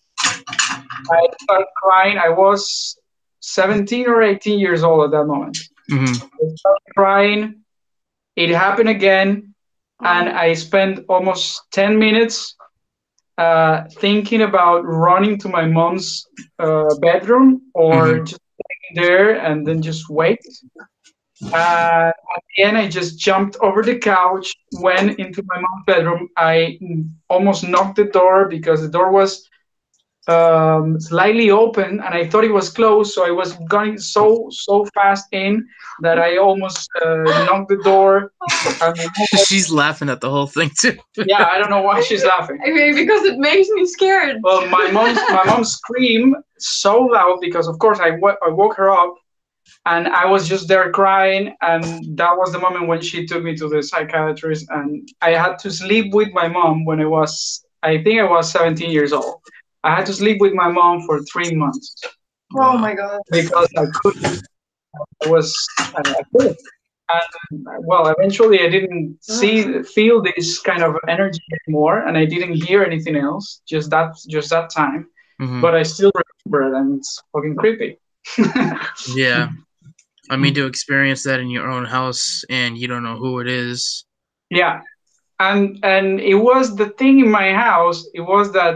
I started crying. I was 17 or 18 years old at that moment. I started crying. It happened again, and I spent almost 10 minutes thinking about running to my mom's bedroom, or just staying there and then just wait. At the end, I just jumped over the couch, went into my mom's bedroom. I almost knocked the door because the door was slightly open, and I thought it was closed. So I was going so fast in that I almost knocked the door. She's laughing at the whole thing too. Yeah, I don't know why she's laughing. I mean, because it makes me scared. Well, my mom screamed so loud because, of course, I woke her up. And I was just there crying, and that was the moment when she took me to the psychiatrist, and I had to sleep with my mom when I think I was 17 years old. I had to sleep with my mom for 3 months Oh Wow. my God. because I was I couldn't. And well, eventually I didn't feel this kind of energy anymore, and I didn't hear anything else. Just that time, Hmm. but I still remember it, and it's fucking creepy. Yeah. I mean, to experience that in your own house and you don't know who it is. Yeah, and it was the thing in my house. It was that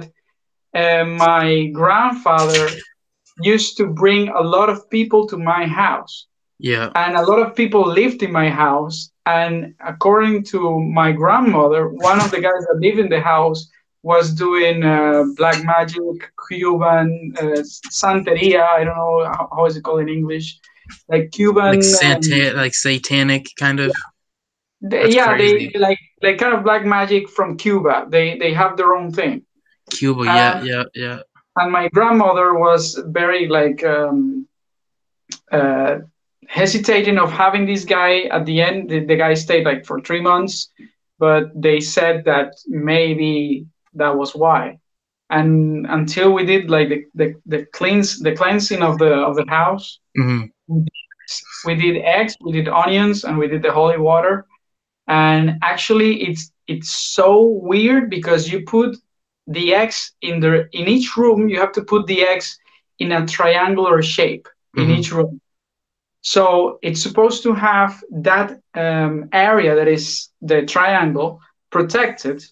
my grandfather used to bring a lot of people to my house, Yeah. and a lot of people lived in my house. And according to my grandmother, one of the guys that lived in the house was doing black magic, Cuban santeria. I don't know how is it called in English, like Like Cuban. like satanic kind of. That's Yeah, they crazy. like kind of black magic from Cuba. They have their own thing. Cuba, yeah, And yeah, yeah. and my grandmother was very like uh, hesitating of having this guy at the end. The guy stayed like for 3 months, but they said that maybe that was why. And until we did like the cleansing of the house, Hmm. we did eggs, we did onions, and we did the holy water. And actually, it's so weird because you put the eggs in each room. You have to put the eggs in a triangular shape in Hmm. each room. So it's supposed to have that area that is the triangle protected.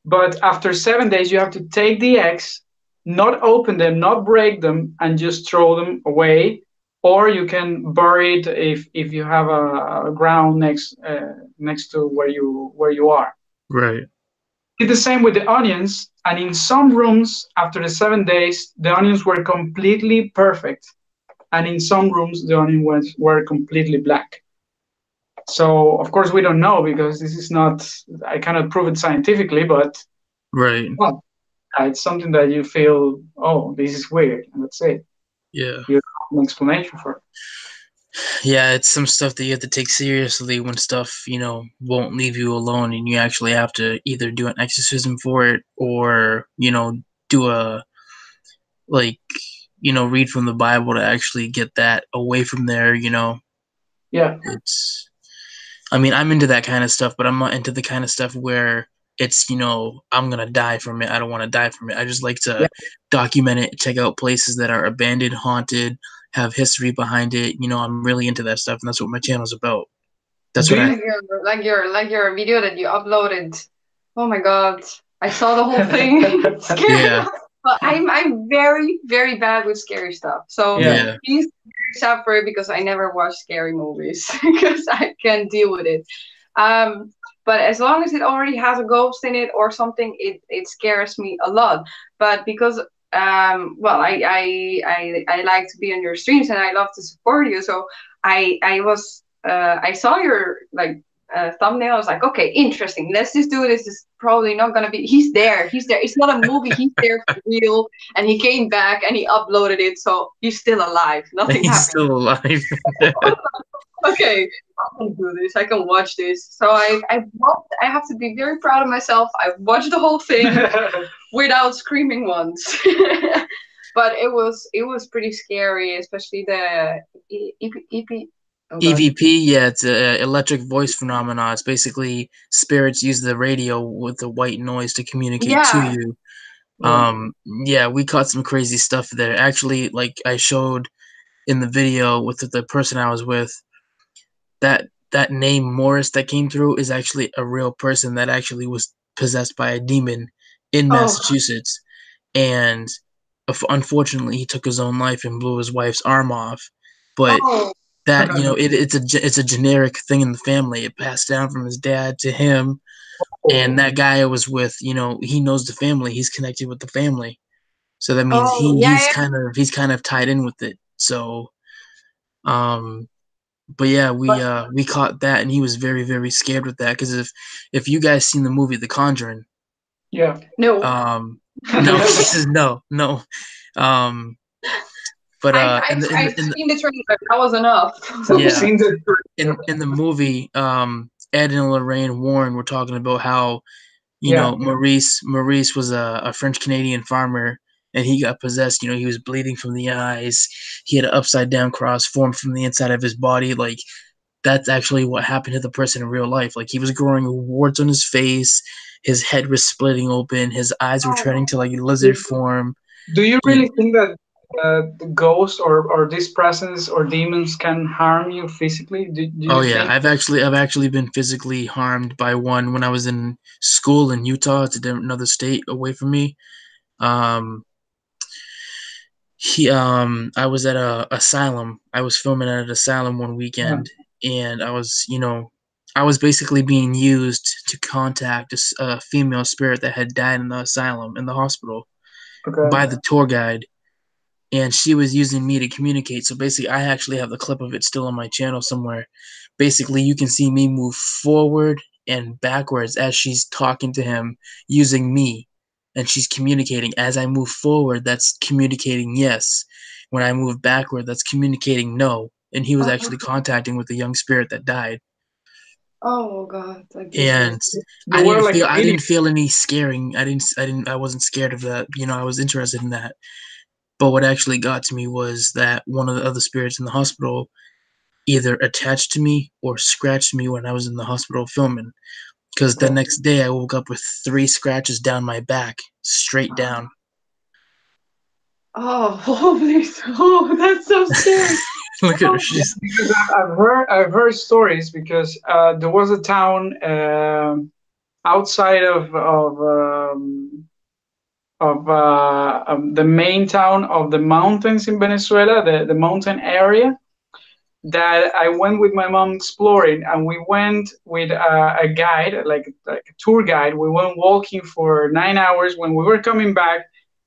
But after 7 days, you have to take the eggs, not open them, not break them, and just throw them away. Or you can bury it if you have a ground next to where you are. Right. Did the same with the onions, and in some rooms after the 7 days, the onions were completely perfect, and in some rooms the onions were completely black. So of course we don't know because this is not. I cannot prove it scientifically, but Right. well, it's something that you feel. Oh, this is weird, and that's it. Yeah. You have an explanation for it. Yeah, it's some stuff that you have to take seriously when stuff, won't leave you alone and you actually have to either do an exorcism for it or, do a like, read from the Bible to actually get that away from there. Yeah. It's I mean, I'm into that kind of stuff, but I'm not into the kind of stuff where it's, I'm gonna die from it. I don't want to die from it. I just like Yeah. to document it, check out places that are abandoned, haunted, have history behind it. I'm really into that stuff, and that's what my channel's about. That's Do what I. you? Like your video that you uploaded. Oh my God. I saw the whole thing. It's scary. Yeah, But I'm very, very bad with scary stuff. So Yeah. yeah, please suffer because I never watch scary movies because I can't deal with it. Um, but as long as it already has a ghost in it or something, it scares me a lot. But because well, I like to be on your streams and I love to support you. So I saw your like thumbnail. I was like, okay, interesting. Let's just do this. This is probably not gonna be. He's there. He's there. It's not a movie. He's there for real. And he came back and he uploaded it, so he's still alive. Nothing he's happened. still alive. Okay, I can do this. I can watch this. So I have to be very proud of myself. I've watched the whole thing without screaming once. But it was pretty scary, especially the EP. Oh God. EVP, yeah, it's a electric voice phenomena. It's basically spirits use the radio with the white noise to communicate to Yeah. you. Yeah. Yeah, we caught some crazy stuff there. Actually, like I showed in the video with the person I was with, that name Morris that came through is actually a real person that actually was possessed by a demon in Oh. Massachusetts, and unfortunately he took his own life and blew his wife's arm off. But Oh. that it's a generic thing in the family. It passed down from his dad to him, and that guy I was with, he knows the family. He's connected with the family, so that means Oh. he Yeah. he's Yeah. kind of tied in with it. So, but yeah, But we caught that, and he was very very scared with that because if you guys seen the movie The Conjuring, Yeah. no. no, no, um, But I've seen the trailer. That was enough. I've yeah, seen the in the movie, Ed and Lorraine Warren were talking about how, you yeah. know, Maurice was a French Canadian farmer, and he got possessed. You know, he was bleeding from the eyes. He had an upside down cross formed from the inside of his body. Like, that's actually what happened to the person in real life. Like, he was growing warts on his face. His head was splitting open. His eyes were turning to like lizard form. Do you He, really think that the ghosts or these presence or demons can harm you physically? Do oh you yeah, think? I've actually been physically harmed by one when I was in school in Utah. It's another state away from me. Um, I was at a asylum. I was filming at an asylum one Yeah. weekend, and I was basically being used to contact a female spirit that had died in the asylum in the hospital Okay. by the tour guide, and she was using me to communicate. So basically, I actually have the clip of it still on my channel somewhere. Basically, you can see me move forward and backwards as she's talking to him using me, and she's communicating. As I move forward, that's communicating yes. When I move backward, that's communicating no. And he was actually contacting with the young spirit that died. Oh God, I And goosebumps. You were like I really didn't feel any scaring. I wasn't scared of that. You know, I was interested in that. But what actually got to me was that one of the other spirits in the hospital either attached to me or scratched me when I was in the hospital filming. Because the okay. next day I woke up with 3 scratches down my back, straight down. Oh, holy! Oh, that's so scary. Look at her. Yeah, She's because I've heard stories because there was a town outside of the main town of the mountains in Venezuela, the mountain area, that I went with my mom exploring, and we went with a guide, like a tour guide. We went walking for 9 hours. When we were coming back,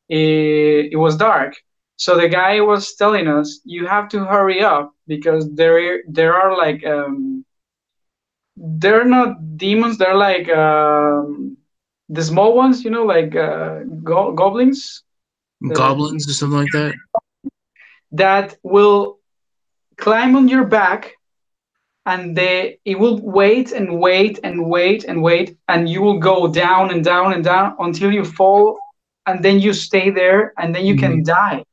it was dark. So the guy was telling us, "You have to hurry up because there are like they're not demons. They're like the small ones, like goblins." The, goblins or something like that. that will climb on your back, and it will wait and wait and wait and wait, and you will go down and down and down until you fall, and then you stay there, and then you can Hmm. die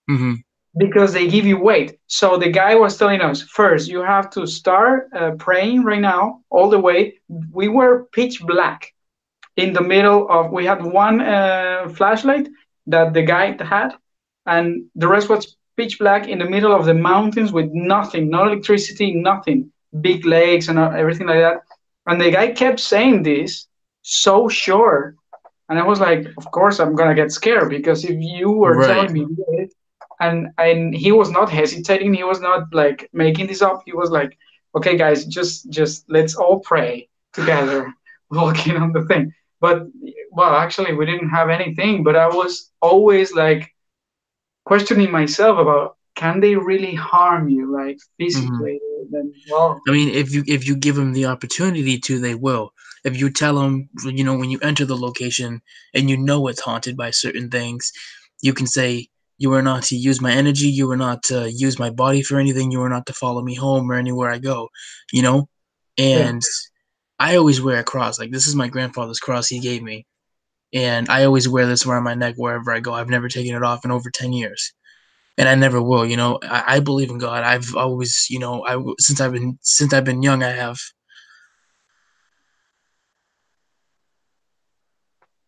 Hmm. because they give you weight. So the guy was telling us, first you have to start praying right now all the way. We were pitch black in the middle of, we had one flashlight that the guy had, and the rest was pitch black in the middle of the mountains with nothing, no electricity, nothing, big lakes and everything like that. And the guy kept saying this so sure, and I was like, of course I'm gonna get scared, because if you were Right. telling me this, and he was not hesitating, he was not like making this up, he was like, okay guys, just let's all pray together, walking on the thing. But well, actually we didn't have anything, but I was always like questioning myself about, can they really harm you like Hmm. physically? Then well, I mean, if you give them the opportunity to, they will. If you tell them, you know, when you enter the location and you know it's haunted by certain things, you can say, "You are not to use my energy. You are not to use my body for anything. You are not to follow me home or anywhere I go." You know, yeah. and I always wear a cross. Like, this is my grandfather's cross he gave me, and I always wear this around my neck wherever I go. I've never taken it off in over 10 years, and I never will. You know, I believe in God. I've always, you know, since I've been young, I have.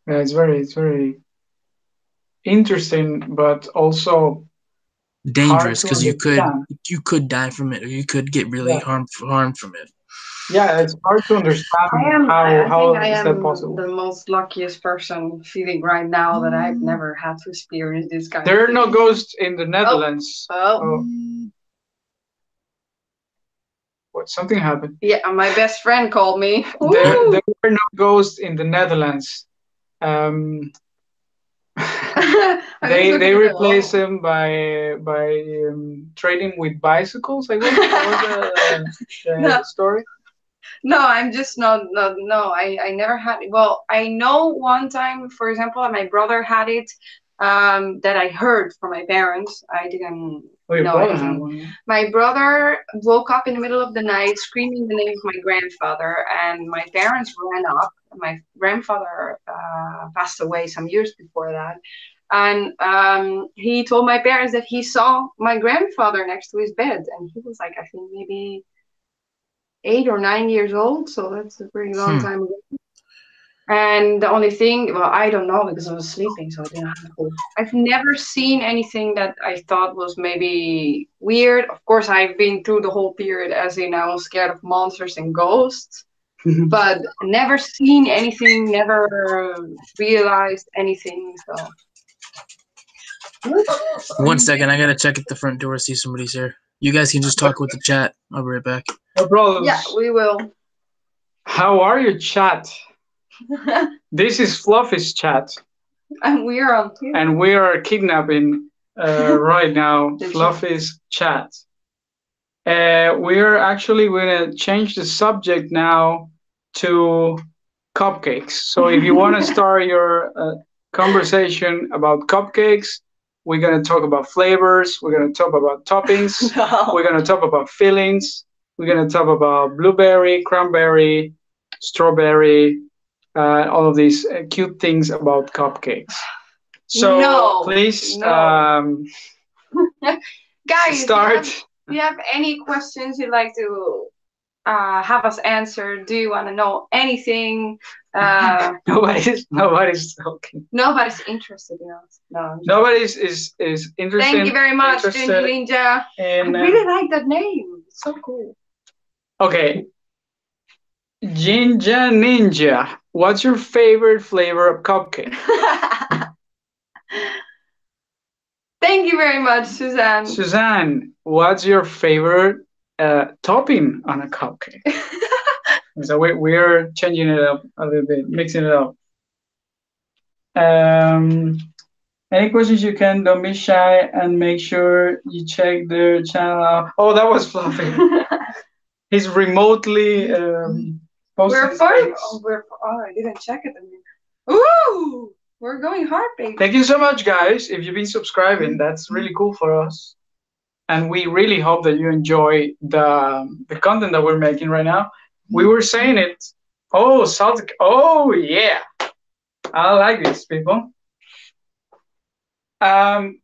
Yeah, it's very interesting, but also hard Dangerous to because understand. you could die from it, or you could get really Yeah, harmed from it. yeah, it's hard to understand I think how I is that am possible. the most luckiest person feeling right now that I've never had to experience this kind of There are no thing. ghosts in the Oh, Netherlands. oh, Oh, what? Something happened. yeah, my best friend called me. There Woo! were no ghosts in the Netherlands. Um, I was they looking at the replaced wall. them by trading with bicycles, I guess. That was No, the story. no, I'm just not, no, I never had it. Well, I know one time, for example, my brother had it that I heard from my parents. I didn't your know brother anything. had one. My brother woke up in the middle of the night screaming the name of my grandfather, and my parents ran up. My grandfather passed away some years before that. And he told my parents that he saw my grandfather next to his bed, and he was like, I think maybe 8 or 9 years old, so that's a pretty long time ago. And the only thing, well, I don't know because I was sleeping, so I didn't have a clue. I've never seen anything that I thought was maybe weird. Of course, I've been through the whole period as in I was scared of monsters and ghosts, but never seen anything, never realized anything. So. 1 second, I gotta check at the front door, see if somebody's here. You guys can just talk with the chat. I'll be right back. No problem. Yeah, we will. How are you, chat? This is Fluffy's chat. And we are on here. And we are kidnapping right now Fluffy's chat. We're actually going to change the subject now to cupcakes. So if you want to start your conversation about cupcakes, we're going to talk about flavors. We're going to talk about toppings. We're going to talk about fillings. We're going to talk about blueberry, cranberry, strawberry, all of these cute things about cupcakes. So please, guys, start. Do you have any questions you'd like to have us answer? Do you want to know anything? Nobody's talking. Nobody's interested in us. No. Nobody's is interested. Thank you very much, Ginger Ninja. I really like that name. It's so cool. Okay. Ginger Ninja, what's your favorite flavor of cupcake? Thank you very much, Suzanne. Suzanne, what's your favorite topping on a cupcake? So we're changing it up a little bit, mixing it up. Any questions you can, don't be shy, and make sure you check their channel out. Oh, that was Fluffy. He's remotely posting. I didn't check it. Ooh! We're going hard, baby. Thank you so much, guys. If you've been subscribing, that's really cool for us. And we really hope that you enjoy the content that we're making right now. We were saying it. Oh, salted. Oh, yeah. I like this, people.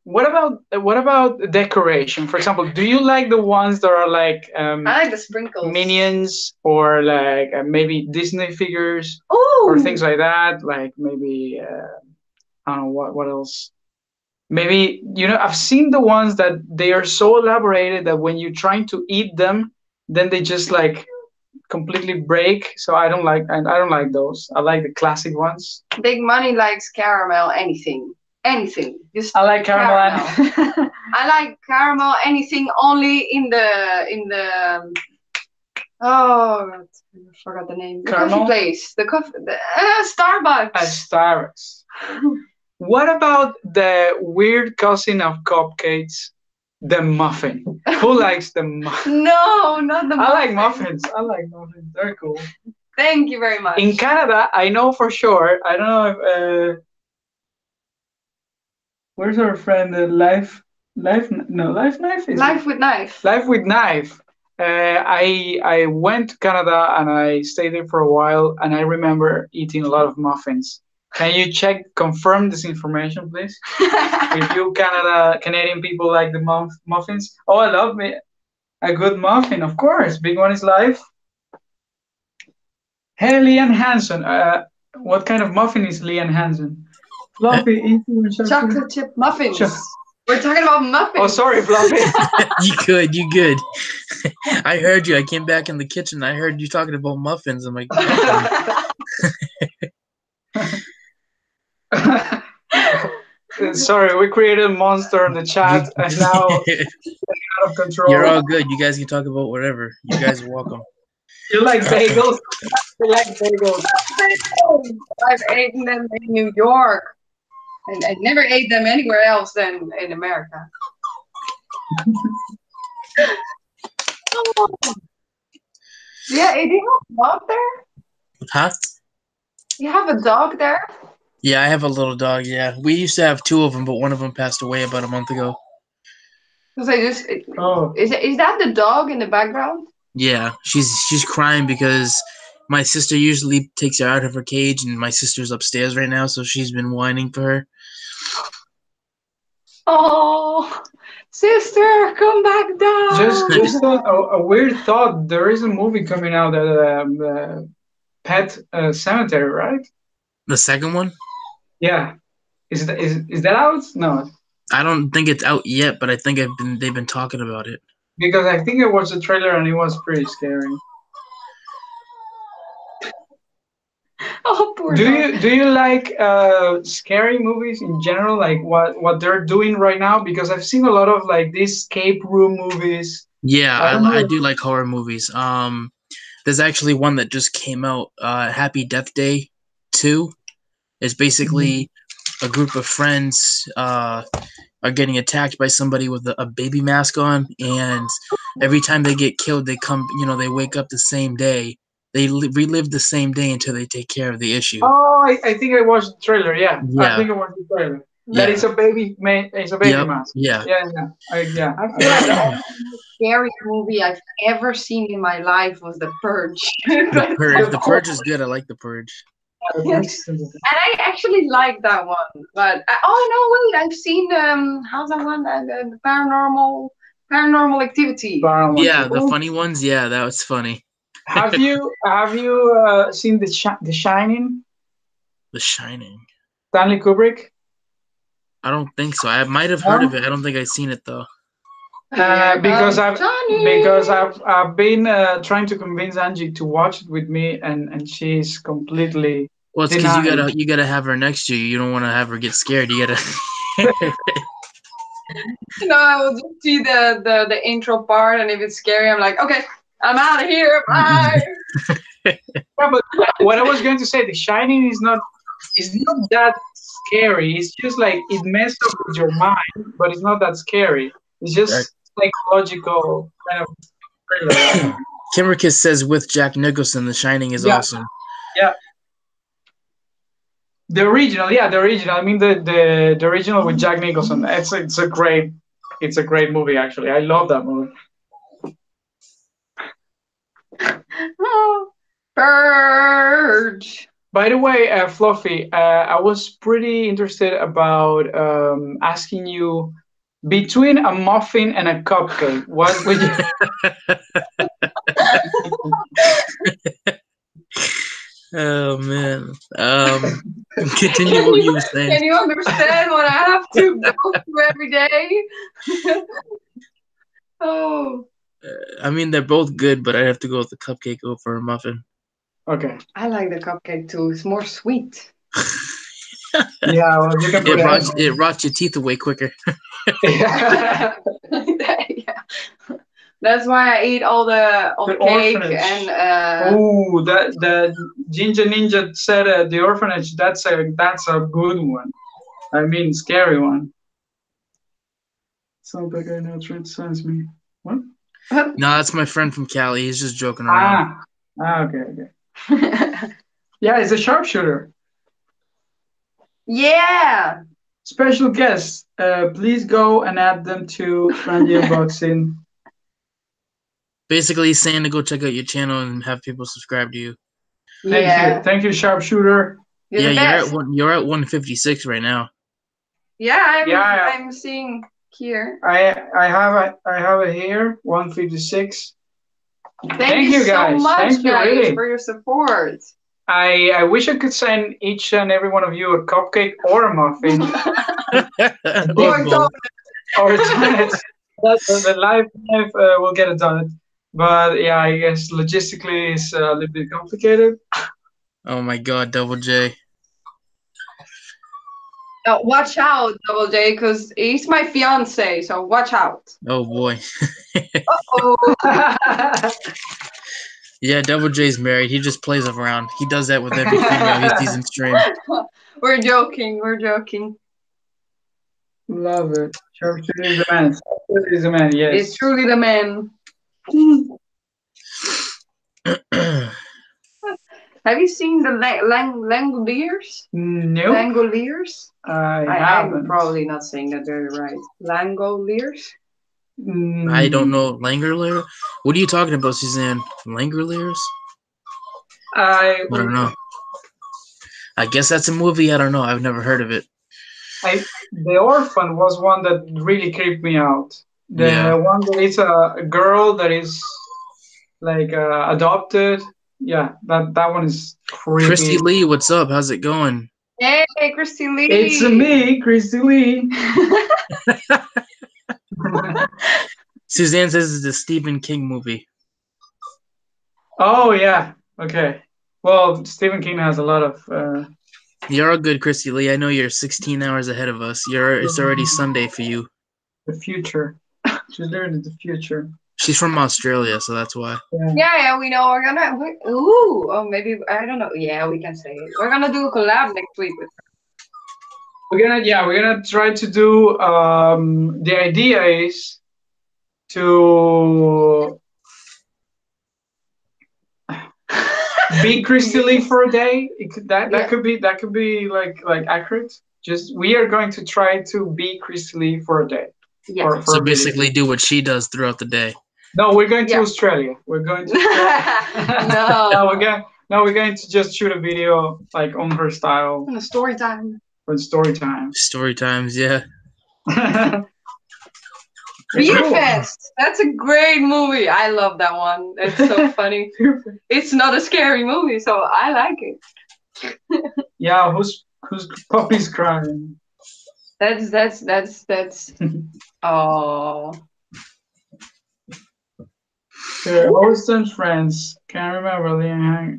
What about decoration? For example, do you like the ones that are like I like the sprinkles, Minions, or like maybe Disney figures, or things like that? Like maybe I don't know what else. Maybe I've seen the ones that they are so elaborated that when you're trying to eat them, then they just like completely break. So I don't like those. I like the classic ones. Big Money likes caramel. Anything. Just I like caramel. I like caramel. Anything only in the oh, I forgot the name. The coffee place. The Starbucks. At Starbucks. What about the weird cousin of cupcakes, the muffin? Who likes the muffin? No, not the muffin. I like muffins. They're cool. Thank you very much. In Canada, I know for sure. I don't know if. Where's our friend? Life Knife is Life with Knife. Life with Knife. I went to Canada and I stayed there for a while, and I remember eating a lot of muffins. Can you confirm this information, please? If you Canadian people like the muffins. Oh, I love a good muffin, of course. Big one is life. Hey, Lian Hansen. What kind of muffin is Lian Hansen? Fluffy chocolate chip muffins. We're talking about muffins. Oh, sorry, Fluffy. You good. I heard you. I came back in the kitchen. I heard you talking about muffins. I'm like, sorry, we created a monster in the chat, and now it's out of control. You're all good. You guys can talk about whatever. You guys are welcome. You like bagels? You like bagels? I've eaten them in New York, and I never ate them anywhere else than in America. Yeah, do you have a dog there? Huh? You have a dog there? Yeah, I have a little dog. Yeah, we used to have 2 of them, but one of them passed away about a month ago. Because I just Oh, is that the dog in the background? Yeah, she's crying because my sister usually takes her out of her cage, and my sister's upstairs right now, so she's been whining for her. Oh, sister, come back down. just a weird thought. There is a movie coming out, Pet Cemetery, right? The second one? Yeah. Is that out? No, I don't think it's out yet, but I think they've been talking about it. because I think I watched the trailer and it was pretty scary. Oh, poor Do dog. you like scary movies in general, like what they're doing right now? Because I've seen a lot of like these escape room movies. Yeah, I don't I know. do like horror movies. There's actually one that just came out, Happy Death Day 2. It's basically a group of friends are getting attacked by somebody with a baby mask on, and every time they get killed, they come, they wake up the same day. They relive the same day until they take care of the issue. Oh, I think I watched the trailer. Yeah, I Yeah, think I watched the trailer. That yeah, is a baby. It's a baby yep, mask. yeah. Yeah. I feel like the only scary movie I've ever seen in my life was The Purge. The Purge is good. I like The Purge. And I actually like that one. But oh no, wait, I've seen how's that one? The Paranormal Activity. Yeah, the funny ones. Yeah, that was funny. Have you seen The Shining? The Shining. Stanley Kubrick? I don't think so. I might have heard No? of it. I don't think I've seen it though. Because Johnny. I've been trying to convince Angie to watch it with me, and she's completely Well, it's because denied. you gotta have her next to you. You don't want to have her get scared. You gotta. No, I will just see the intro part, and if it's scary, I'm like, okay, I'm out of here. Bye. Yeah, but what I was going to say, The Shining is not that scary. It's just like it messed up with your mind, but it's not that scary. It's just psychological kind of thriller. Kimmerkiss says with Jack Nicholson, The Shining is awesome. Yeah. The original. I mean the original with Jack Nicholson. It's a great movie actually. I love that movie. Oh, Purge. By the way, Fluffy, I was pretty interested about asking you, between a muffin and a cupcake, what would you? Oh man. Continue what you were saying. Can you understand what I have to go through every day? Oh. I mean, they're both good, but I'd have to go with the cupcake over a muffin. Okay. I like the cupcake too. It's more sweet. Yeah, well, you can. It rots your teeth away quicker. Yeah. That's why I eat all the cake orphanage. and. Oh, the Ginger Ninja said the orphanage. That's a good one. I mean, scary one. Sounds like I know Trent sends me. What? No, that's my friend from Cali. He's just joking around. Okay. Yeah, it's a sharpshooter. Yeah. Special guests, please go and add them to FrangieUnboxing. Basically, he's saying to go check out your channel and have people subscribe to you. Thank you, sharpshooter. You're you're at 156 right now. Yeah, I'm seeing here. I have it here, 156. Thank you guys so much, guys, really, for your support. I wish I could send each and every one of you a cupcake or a muffin. or donuts. The live will get a donut. But yeah, I guess logistically it's a little bit complicated. Oh my God, Double J. Watch out, Double J, because he's my fiance, so watch out. Oh boy. Uh-oh. Yeah, Double J's married. He just plays around. He does that with every female he sees in stream. We're joking. Love it. Sharpshooter is the man. Sharpshooter is the man, yes. It's truly the man. Have you seen the Langoliers? Nope. Langoliers? I I'm haven't. probably not saying that very right. Langoliers? I don't know. Langoliers? What are you talking about, Suzanne? Langoliers? I don't know. I guess that's a movie. I don't know. I've never heard of it. The Orphan was one that really creeped me out. The one that is a girl that is like adopted. Yeah, that one is creepy. Christy Lee, what's up? How's it going? Hey, Christy Lee. It's me, Christy Lee. Suzanne says it's a Stephen King movie. Oh, yeah. Okay. Well, Stephen King has a lot of... You're all good, Christy Lee. I know you're 16 hours ahead of us. It's already Sunday for you. The future. She's living in the future. She's from Australia, so that's why. Yeah, we know. Oh, maybe, I don't know. Yeah, we can say it. We're gonna do a collab next week with her. We're gonna try to do, the idea is to be Christy Lee for a day. That could be like accurate. Just we are going to try to be Christy Lee for a day. Yeah. So basically do what she does throughout the day. No, we're going to Australia. We're going to Australia. No, we're going to just shoot a video like on her style. On a story time. For story time. Story times, yeah. Beer Fest. That's a great movie. I love that one. It's so funny. It's not a scary movie, so I like it. Yeah, who's puppy's crying? That's oh. Host and friends. Can't remember.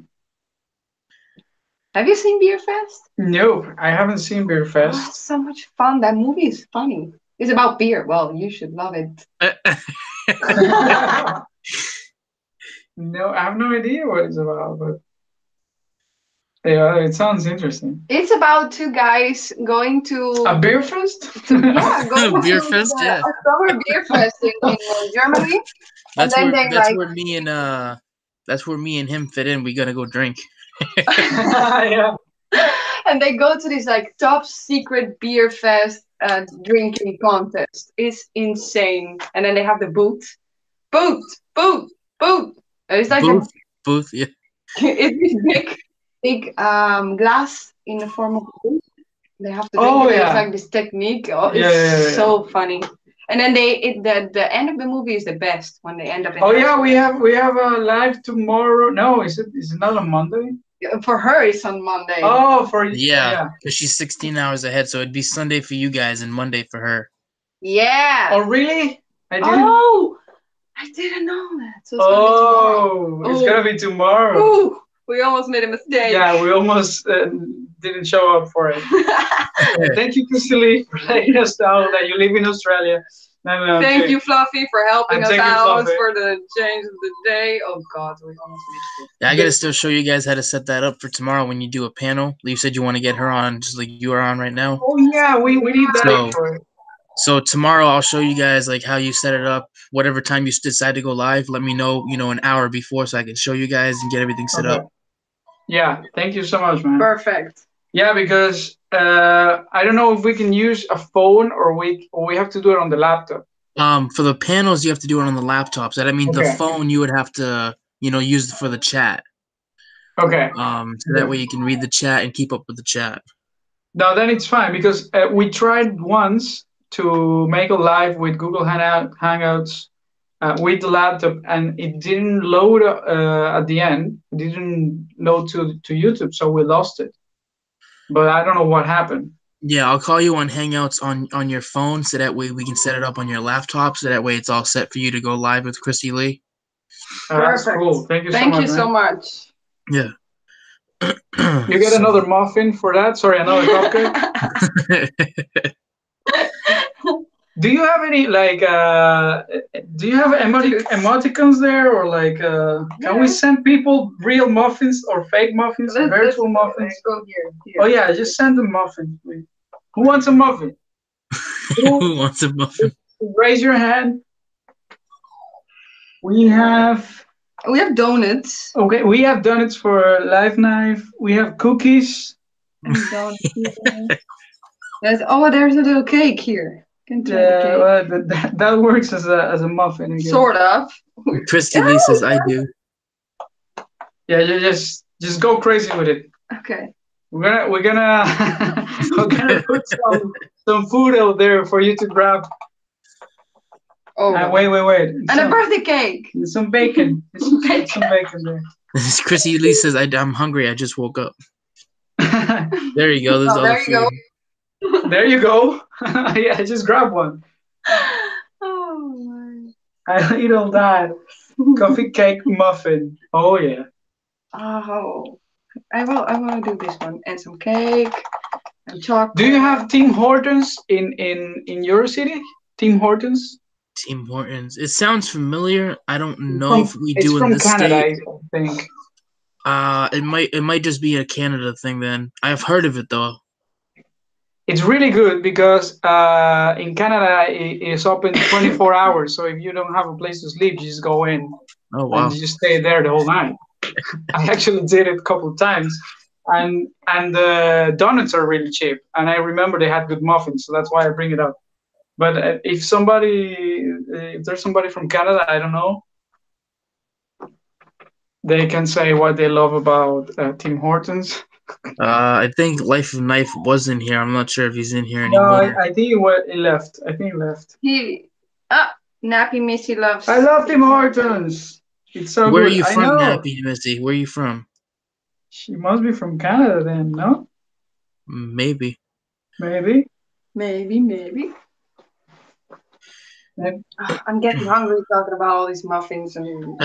Have you seen Beer Fest? Nope, I haven't seen Beer Fest. Oh, it's so much fun. That movie is funny. It's about beer. Well, you should love it. No, I have no idea what it's about, but yeah, it sounds interesting. It's about two guys going to a beer fest. Yeah, going beer to fest. Yeah, a summer beer fest in Germany. That's where me and him fit in. We gotta go drink. Yeah. And they go to this like top secret beer fest drinking contest. It's insane. And then they have the booth. It's like booth. Yeah. It's big glass in the form of a booth. They have to drink it. It's like this technique. It's so funny. And then the end of the movie is the best when they end up in we have a live tomorrow. No, is it not on Monday? For her, it's on Monday. Oh, because she's 16 hours ahead, so it'd be Sunday for you guys and Monday for her. Yeah. Oh, really? I didn't know that. So it's gonna be tomorrow. Ooh, we almost made a mistake. Yeah, we almost didn't show up for it. Thank you, Christy Lee, for letting us know that you live in Australia. Thank you, Fluffy, for helping us out for the change of the day. Oh, God, we almost missed it. Yeah, I got to still show you guys how to set that up for tomorrow when you do a panel. You said you want to get her on just like you are on right now. Oh, yeah, we need that. So tomorrow I'll show you guys like how you set it up. Whatever time you decide to go live, let me know, an hour before so I can show you guys and get everything set up. Yeah, thank you so much, man. Perfect. Yeah, because I don't know if we can use a phone or we have to do it on the laptop. For the panels, you have to do it on the laptop. So that means the phone you would have to, use for the chat. Okay. So that way you can read the chat and keep up with the chat. No, then it's fine because we tried once to make a live with Google Hangouts with the laptop, and it didn't load at the end. It didn't load to YouTube, so we lost it. But I don't know what happened. Yeah, I'll call you on Hangouts on your phone, so that way we can set it up on your laptop, so that way it's all set for you to go live with Christy Lee. That's cool. Thank you so much. Thank you so much. Yeah. You get another muffin for that? Sorry, another cupcake? Do you have any emoticons there, or can we send people real muffins or fake muffins, virtual muffins? Go here. Oh yeah, just send them muffins, please. Who wants a muffin? Who wants a muffin? Raise your hand. We have We have donuts. Okay, we have donuts for Live Knife. We have cookies. And donuts. There's a little cake here. Can try the Yeah, cake. well, that works as a muffin again. Sort of. Christy Lee says I do. Yeah, you just go crazy with it. Okay. We're gonna we're gonna put some food out there for you to grab. Oh. Wait. And a birthday cake. Some bacon. Some bacon there. Christy Lee says I'm hungry. I just woke up. There you go. There's all the food. Go. There you go. Yeah, just grab one. Oh my. I eat all that. Coffee cake muffin. Oh yeah. Oh. I will do this one. And some cake and chocolate. Do you have Tim Hortons in your city? Tim Hortons? Tim Hortons. It sounds familiar. I don't know if we do in this Canada, state. I think. It might just be a Canada thing then. I've heard of it though. It's really good because in Canada it's open 24 hours. So if you don't have a place to sleep, you just go in. Oh wow! And you just stay there the whole night. I actually did it a couple of times, and the donuts are really cheap. And I remember they had good muffins, so that's why I bring it up. But if there's somebody from Canada, I don't know, they can say what they love about Tim Hortons. I think Life of Knife was in here. I'm not sure if he's in here anymore. No, I think he left. I think he left. Nappy Missy loves. I love Tim Hortons. It's so Where good. are you from, Nappy Missy? Where are you from? She must be from Canada then, no? Maybe. Maybe. I'm getting hungry talking about all these muffins and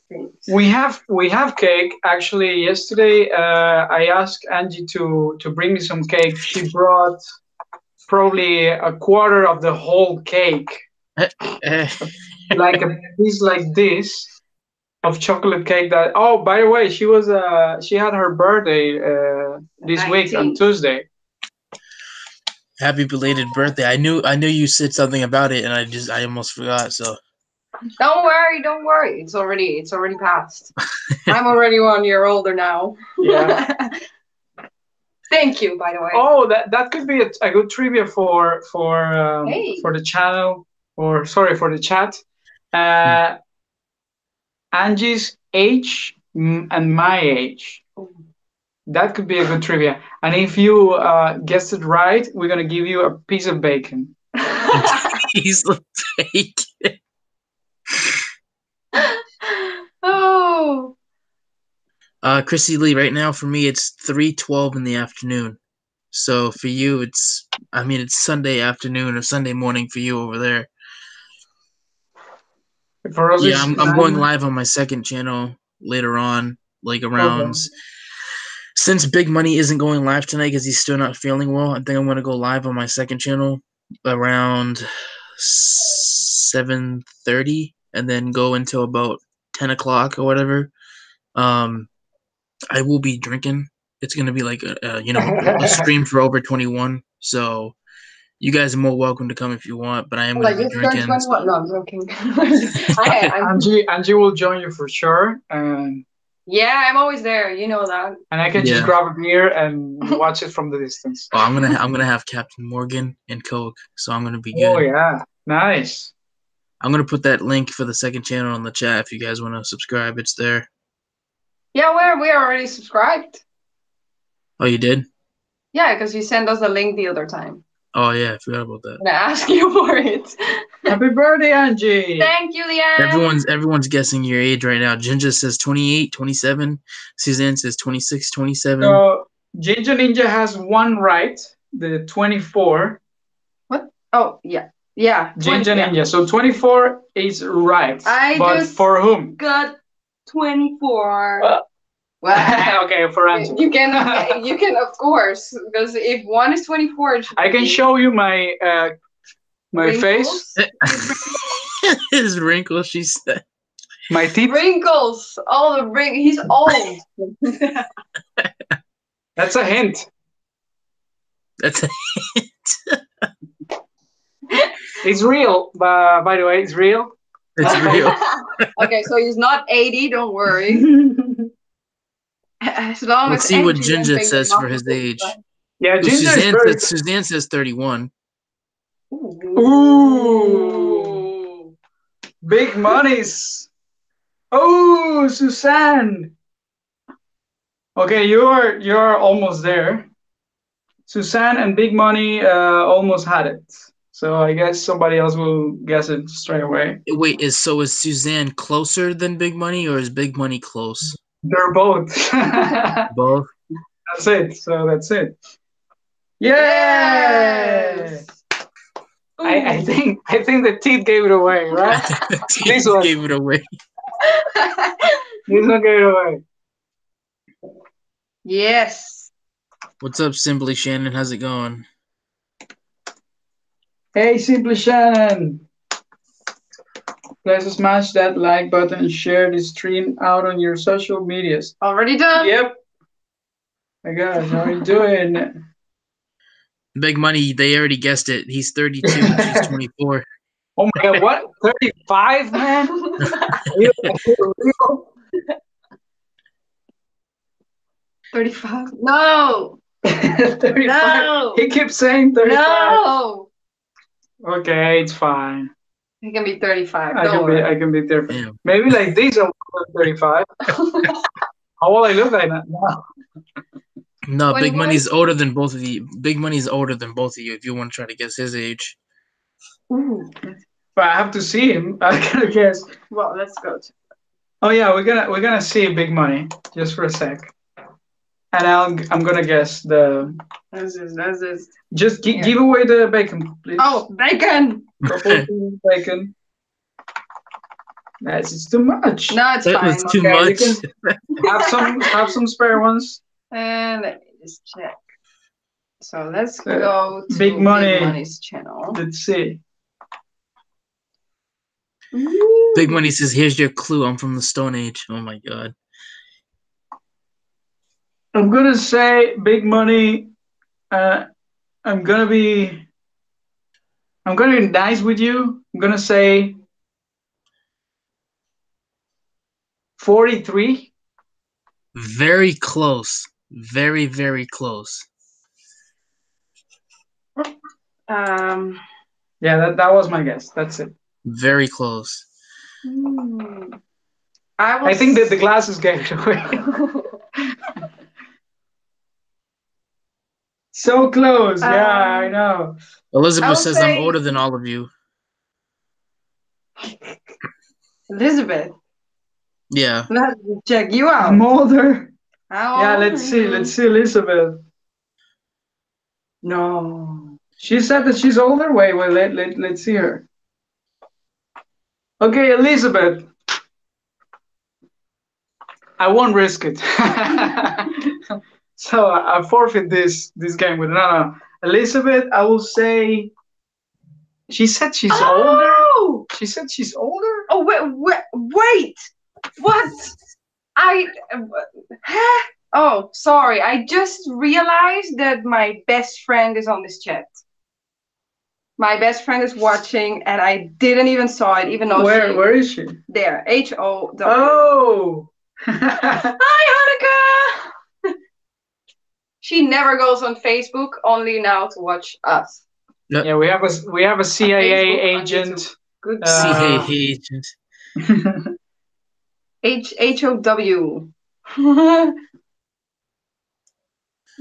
things. We have cake. Actually, yesterday I asked Angie to bring me some cake. She brought probably a quarter of the whole cake. Like a piece like this of chocolate cake. That by the way, she had her birthday this 19th. Week on Tuesday. Happy belated birthday! I knew you said something about it, and I almost forgot. So don't worry. It's already passed. I'm already 1 year older now. Yeah. Thank you, by the way. Oh, that could be a good trivia for the channel, or sorry, for the chat. Angie's age and my age. That could be a good trivia. And if you guessed it right, we're going to give you a piece of bacon. Piece of bacon. Oh. Chrissy Lee, right now for me it's 3:12 in the afternoon. So for you it's Sunday afternoon or Sunday morning for you over there. For us, yeah, I'm going live on my second channel later on, like around. Okay. Since Big Money isn't going live tonight because he's still not feeling well, I think I'm going to go live on my second channel around 7:30 and then go until about 10 o'clock or whatever. I will be drinking. It's going to be like a stream for over 21. So you guys are more welcome to come if you want, but I am going to be drinking. So. No, I'm joking. Angie will join you for sure. Yeah, I'm always there. You know that. And I can just grab a beer and watch it from the distance. Oh, I'm gonna have Captain Morgan and Coke, so I'm gonna be good. Oh yeah, nice. I'm gonna put that link for the second channel in the chat if you guys want to subscribe. It's there. Yeah, we are already subscribed. Oh, you did? Yeah, because you sent us a link the other time. Oh yeah, I forgot about that. I'm gonna ask you for it. Happy birthday, Angie! Thank you, Leanne. Everyone's guessing your age right now. Ginger says 28, 27. Suzanne says 26, 27. So Ginger Ninja has one right, the 24. What? Oh yeah. Ginger Ninja. Yeah. So 24 is right. But for whom? Got 24. Well, okay, for Angie. You can of course, because if one is 24, I can show you my face. His wrinkles, she said. My teeth. Wrinkles, all the wrinkles. He's old. That's a hint. That's a hint. It's real, by the way. It's real. It's real. Okay, so he's not 80. Don't worry. As long Let's as see what Angie Ginger think says for his 35. age. Yeah, Ooh, Ginger is very good. Suzanne says 31. Ooh. Big monies. Oh, Suzanne. Okay, you're almost there. Suzanne and Big Money almost had it. So I guess somebody else will guess it straight away. Wait, is Suzanne closer than Big Money, or is Big Money close? They're both. Both. That's it. So that's it. Yeah. Yes! I think the teeth gave it away, right? This one. gave it away. This one gave it away. Yes. What's up, Simply Shannon? How's it going? Hey, Simply Shannon. Please smash that like button and share this stream out on your social medias. Already done? Yep. My gosh, how are you doing? Big Money, they already guessed it. He's 32 and she's 24. Oh my god, what? 35, man? You real? 35? No! 35? No! He keeps saying 35. No! Okay, it's fine. He can be 35. I can be 35. Damn. Maybe like these are 35. How old I look like now? No, Big 21? Money's older than both of you. Big Money's older than both of you if you want to try to guess his age. Ooh. But I have to see him. I gotta guess. Well, let's go to. Oh yeah, we're gonna see Big Money just for a sec, and I'm gonna guess the. That's this. Just give away the bacon, please. Oh, bacon! Bacon. It's too much. No, it's That fine. was too Okay, much. you can have some spare ones. And let me just check. So let's go to Big Money. Big Money's channel. Let's see. Ooh. Big Money says, "Here's your clue. I'm from the Stone Age." Oh my god. I'm gonna say Big Money. I'm gonna be nice with you. I'm gonna say 43. Very close. Very, very close. Yeah, that was my guess. That's it. Very close. I think that the glasses gave it away. So close. Yeah, I know. Elizabeth says, "I'm older than all of you." Elizabeth. Yeah. Let's check you out. I'm older. How Yeah, old let's are see. you? Let's see, Elizabeth. No. She said that she's older. Wait, let's see her. Okay, Elizabeth. I won't risk it. So I forfeit this game with no. Elizabeth, I will say. She said she's older. She said she's older. Oh wait! What? Oh, sorry. I just realized that my best friend is on this chat. My best friend is watching, and I didn't even saw it, even though where is she? There, HO. Oh. Hi, Hanukkah. She never goes on Facebook, only now to watch us. Yep. Yeah, we have a CIA agent. Good. CIA agent. HOW.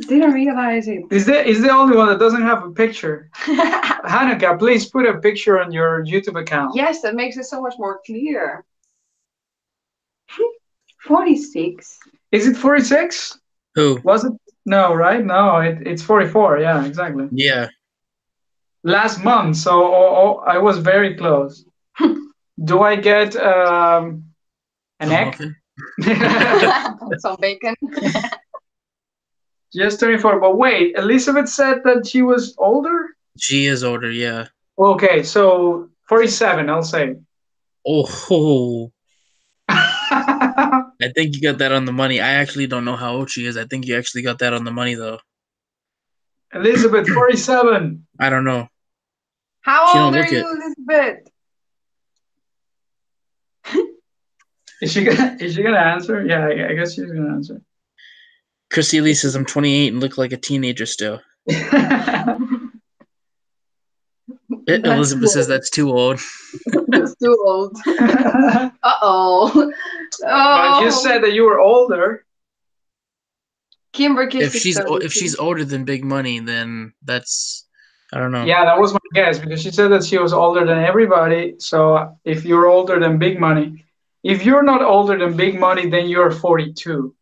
Didn't realize it. Is the only one that doesn't have a picture? Hanukkah, please put a picture on your YouTube account. Yes, that makes it so much more clear. 46. Is it 46? Who? Was it? No, right? No, it's 44. Yeah, exactly. Yeah. Last month, so I was very close. Do I get an egg? Some bacon. Just 24. But wait, Elizabeth said that she was older? She is older, yeah. Okay, so 47, I'll say. Oh. I think you got that on the money. I actually don't know how old she is. I think you actually got that on the money, though. Elizabeth, 47. I don't know. How old are you, Elizabeth? Is she gonna answer? Yeah, I guess she's gonna answer. Christy Lee says I'm 28 and look like a teenager still. Elizabeth says that's too old. That's too old. Uh-oh. But you said that you were older. Kimber If she's older than Big Money, then that's, I don't know. Yeah, that was my guess because she said that she was older than everybody. So if you're older than Big Money, if you're not older than Big Money, then you're 42.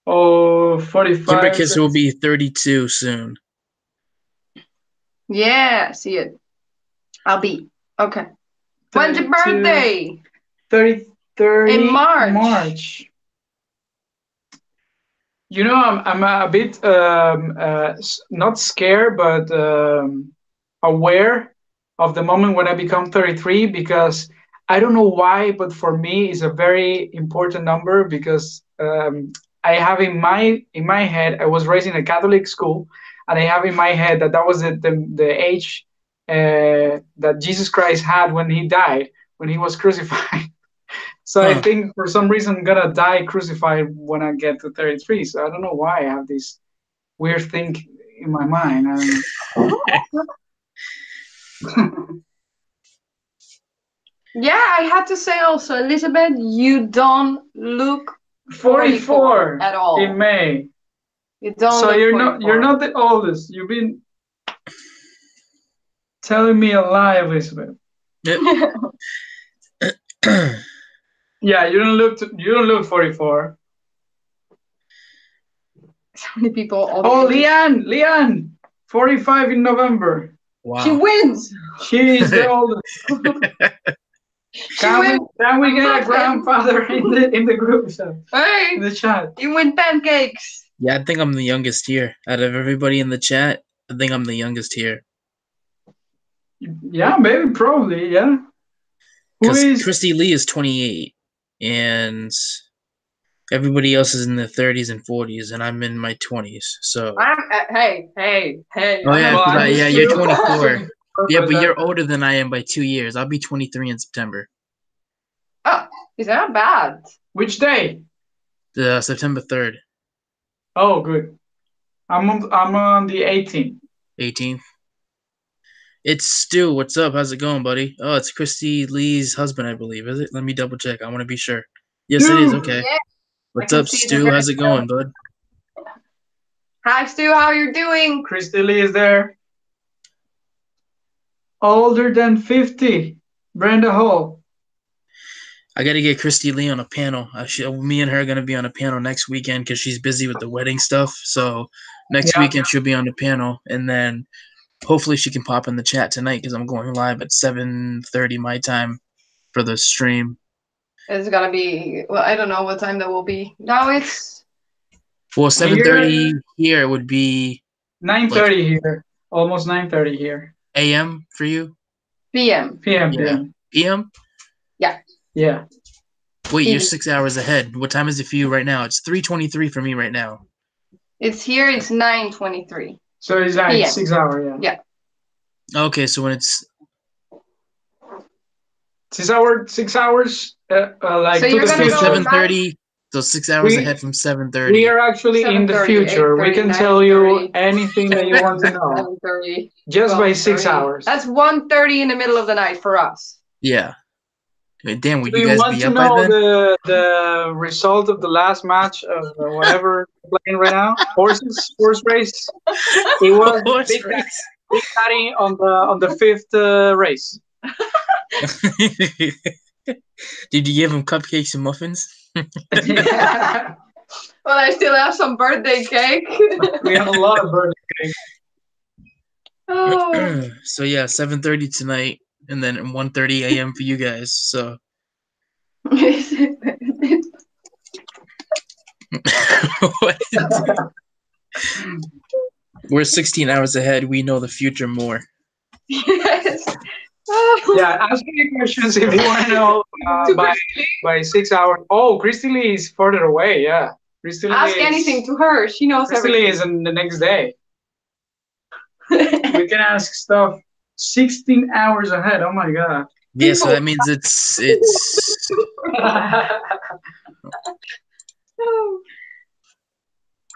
Oh, 45. Kimber Kiss will be 32 soon. Yeah, see it. I'll be. Okay. When's your birthday? 30 in March. March. You know, I'm a bit not scared, but aware of the moment when I become 33 because I don't know why, but for me it's a very important number because I have in my head, I was raised in a Catholic school, and I have in my head that was the age that Jesus Christ had when he died, when he was crucified. So I think for some reason I'm gonna die crucified when I get to 33. So I don't know why I have this weird thing in my mind. I don't know. Yeah, I had to say also, Elizabeth, you don't look 44 at all. in May. You don't so look you're not the oldest. You've been telling me a lie, Elizabeth. Yep. Yeah, you don't look 44. So many people. Oh, Leanne, 45 in November. Wow. She wins. She is the oldest. Can we get a grandfather in the group chat? Hey, in the chat. You win pancakes. Yeah, I think I'm the youngest here. Out of everybody in the chat, I think I'm the youngest here. Yeah, maybe, probably, yeah. Because Christy Lee is 28, and everybody else is in their 30s and 40s, and I'm in my 20s. So. Hey. Oh yeah, yeah, you're 24. Yeah, but you're older than I am by 2 years. I'll be 23 in September. Oh, is that bad? Which day? September 3rd. Oh, good. I'm on the 18th. 18th. It's Stu. What's up? How's it going, buddy? Oh, it's Christy Lee's husband, I believe. Is it? Let me double check. I want to be sure. Yes, it is. Okay. Yeah. What's up, Stu? How's it going, bud? Hi, Stu. How are you doing? Christy Lee is there. Older than 50. Brenda Hall. I got to get Christy Lee on a panel. Me and her are going to be on a panel next weekend because she's busy with the wedding stuff. So next weekend she'll be on the panel, and then hopefully she can pop in the chat tonight because I'm going live at 7:30 my time for the stream. It's going to be, well, I don't know what time that will be. No, it's... Well, 7:30 here would be... 9:30 here. Almost 9:30 here. AM for you? PM. PM. PM? Yeah. Yeah. Wait, you're 6 hours ahead. What time is it for you right now? It's 3:23 for me right now. It's here. It's 9:23. So it's like PM. 6 hours. Yeah. Okay, so when it's 6 hours, like so to the future. 7:30. So 6 hours ahead from 7:30. We are actually in the future. We can tell you anything that you want to know. 7:30. Just by 6 hours. That's 1:30 in the middle of the night for us. Yeah. Damn, would Do you guys want be to up know by then? the result of the last match of whatever we're playing right now? Horse race. It was Big Daddy on the fifth race. Did you give him cupcakes and muffins? Yeah. Well, I still have some birthday cake. We have a lot of birthday cake. Oh. So yeah, 7:30 tonight, and then 1:30 a.m. for you guys. So. We're 16 hours ahead. We know the future more. Yes. Yeah, ask me questions if you want to know by 6 hours. Oh, Christy Lee is further away. Yeah, Christy Lee ask anything to her. She knows Christy everything. Lee is in the next day. We can ask stuff 16 hours ahead. Oh my god. Yeah, so that means it's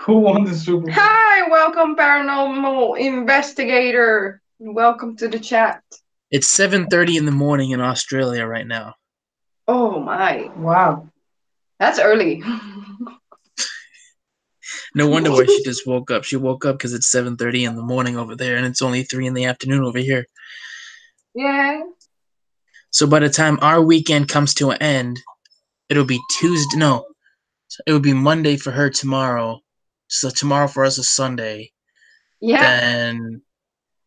Who won the Super Bowl? Hi, welcome, paranormal investigator. Welcome to the chat. it's 7:30 in the morning in Australia right now. Oh my, Wow. that's early. No wonder why she just woke up. She woke up because it's 7:30 in the morning over there, and it's only 3 in the afternoon over here. Yeah. So by the time our weekend comes to an end, it'll be Tuesday. No, it will be Monday for her tomorrow. So tomorrow for us is Sunday. Yeah. Then,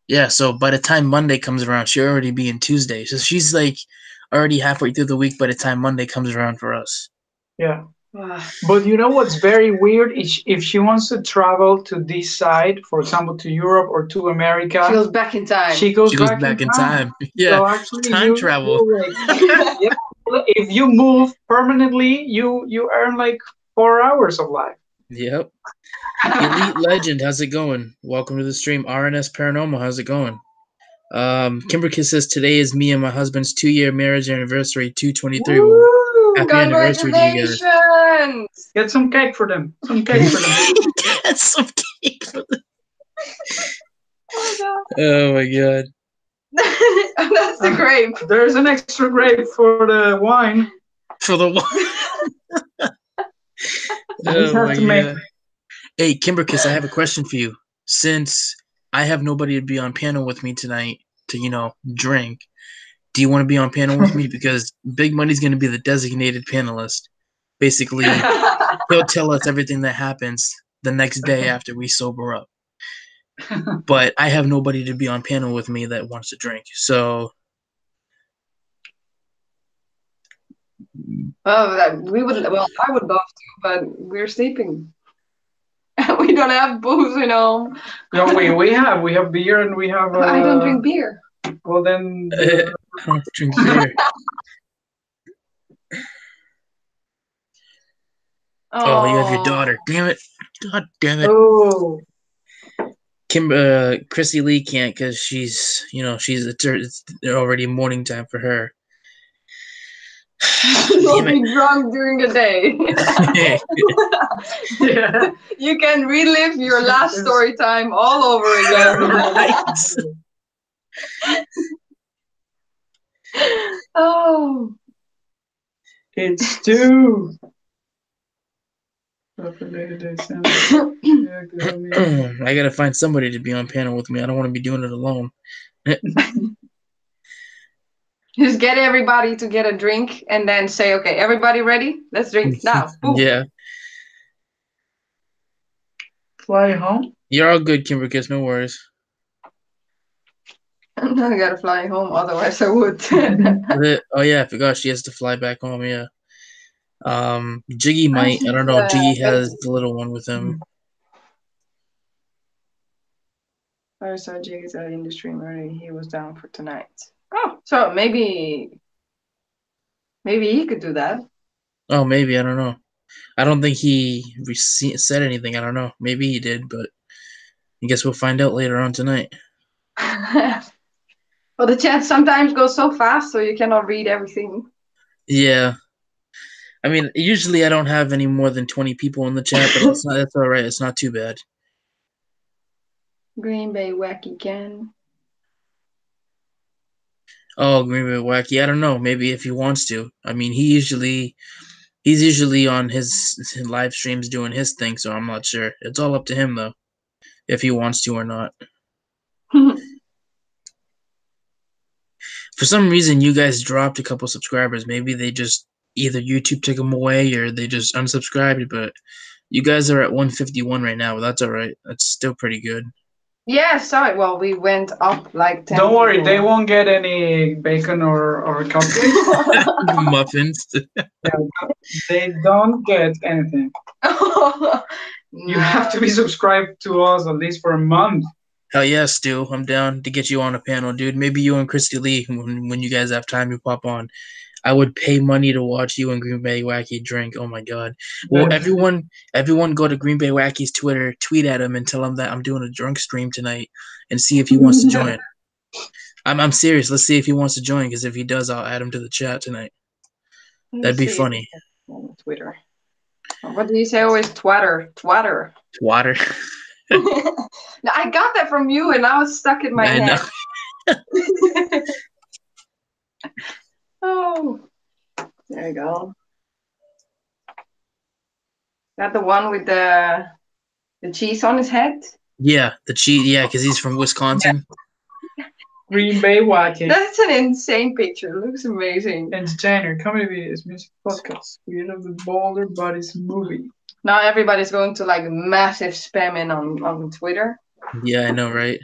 yeah, so by the time Monday comes around, she'll already be in Tuesday. So she's like already halfway through the week by the time Monday comes around for us. Yeah. But you know what's very weird? If she wants to travel to this side, for example, to Europe or to America, She goes back in time. she goes She goes back in in time. time. Yeah, So actually, time travel. yeah, if you move permanently, you earn like 4 hours of life. Yep. Elite Legend, how's it going? Welcome to the stream. RNS Paranormal, how's it going? Kimberkiss says today is me and my husband's 2-year marriage anniversary, 2/23. Woo! Happy anniversary to you guys. Congratulations! Get some cake for them. Some cake for them. Get some cake for them. Oh god. Oh my god. That's the grape. There's an extra grape for the wine. For the one. Just have to make. Hey, Kimberkiss, I have a question for you. Since I have nobody to be on panel with me tonight to, drink, do you want to be on panel with me? Because Big Money's going to be the designated panelist. Basically, he'll tell us everything that happens the next day after we sober up. But I have nobody to be on panel with me that wants to drink. So, I would love to, but we're sleeping. We don't have booze, No, we have beer and we have. I don't drink beer. Well then. I don't drink beer. Oh, you have your daughter. Damn it. God damn it. Oh. Chrissy Lee can't because she's it's already morning time for her. You'll be drunk during the day. Yeah. You can relive your last story time all over again. Oh. It's 2. I gotta find somebody to be on panel with me. I don't want to be doing it alone. Just get everybody to get a drink and then say, okay, everybody ready? Let's drink now. Boom. Yeah. Fly home? You're all good, Kimberkiss. No worries. I gotta fly home, otherwise I would. Oh yeah, I forgot she has to fly back home. Yeah. Jiggy might. I don't know. Jiggy has the little one with him. I saw Jiggy's in the stream earlier. He was down for tonight. Oh, so maybe he could do that. Oh, maybe. I don't know. I don't think he said anything. I don't know. Maybe he did, but I guess we'll find out later on tonight. Well, the chat sometimes goes so fast, so you cannot read everything. Yeah. I mean, usually I don't have any more than 20 people in the chat, but that's all right. It's not too bad. Green Bay Wacky Ken. Oh, Green Bay Wacky. I don't know. Maybe if he wants to. I mean, he's usually on his live streams doing his thing, so I'm not sure. It's all up to him, though, if he wants to or not. For some reason, you guys dropped a couple subscribers. Maybe they just either YouTube took them away or they just unsubscribed, but you guys are at 151 right now. But that's all right. That's still pretty good. Yeah, sorry. Well, we went up like 10. Don't worry, they won't get any bacon or cupcakes. Muffins. They don't get anything. You have to be subscribed to us at least for a month. Hell yeah, Stu. I'm down to get you on a panel, dude. Maybe you and Christy Lee, when you guys have time, you pop on. I would pay money to watch you and Green Bay Wacky drink. Oh my god. Well, everyone go to Green Bay Wacky's Twitter, tweet at him, and tell him that I'm doing a drunk stream tonight, and see if he wants to join. I'm serious. Let's see if he wants to join, because if he does, I'll add him to the chat tonight. That'd be funny. On Twitter. What do you say always? Twatter. Twatter. Water. No, I got that from you, and now it's stuck in my head. Oh, there you go. That the one with the cheese on his head? Yeah, the cheese. Yeah, because he's from Wisconsin. Yeah. Green Bay Wacky. That's an insane picture. It looks amazing. Entertainer, comedy videos, music podcasts, creator of the Boulder Buddies movie. Now everybody's going to like massive spamming on Twitter. Yeah, I know, right?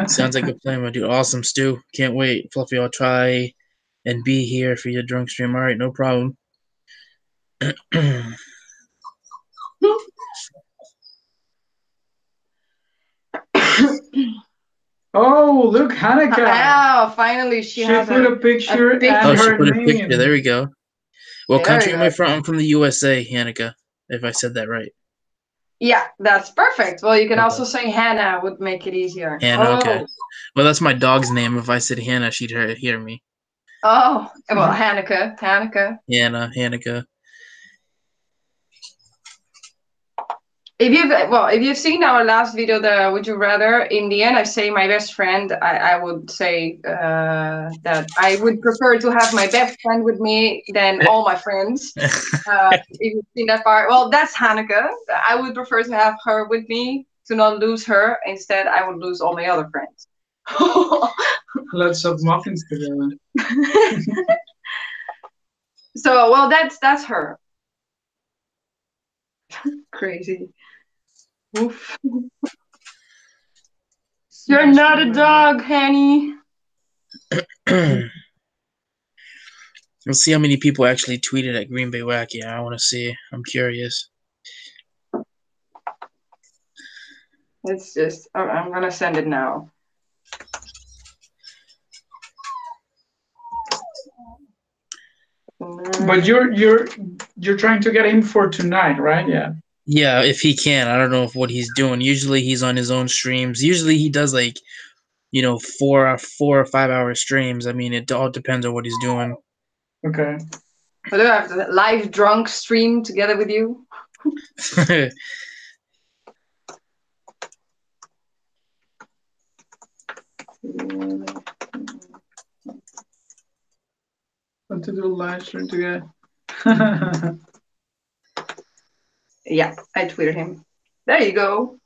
Sounds like a plan, my dude. Awesome, Stu. Can't wait. Fluffy, I'll try and be here for your drunk stream. All right, no problem. Oh, look, Hanukkah. Oh, finally she has put a picture and Oh, she her put a name. picture. There we go. What There country we am I go. from? I'm from the USA, Hanukkah, if I said that right. Yeah, that's perfect. Well, you can Okay. also say Hannah would make it easier. Hannah, okay. Well, that's my dog's name. If I said Hannah, she'd hear me. Oh, well, Hanukkah. Hanukkah. Hannah, Hanukkah. If you've seen our last video, the Would You Rather, in the end I say my best friend. I would say that I would prefer to have my best friend with me than all my friends. If you've seen that part, well, that's Hanukkah. I would prefer to have her with me, to not lose her. Instead, I would lose all my other friends. Lots of muffins together. So, well, that's her. Crazy. Oof. You're not a dog, Hanny. Let's see how many people actually tweeted at Green Bay Wacky. I want to see. I'm curious. It's just, I'm gonna send it now. But you're trying to get him for tonight, right? Yeah. Yeah, if he can. I don't know what he's doing. Usually he's on his own streams. Usually he does like, 4 or 5 hour streams. I mean, it all depends on what he's doing. Okay. But do I have to live drunk stream together with you? Want to do a live stream together? Yeah, I tweeted him. There you go.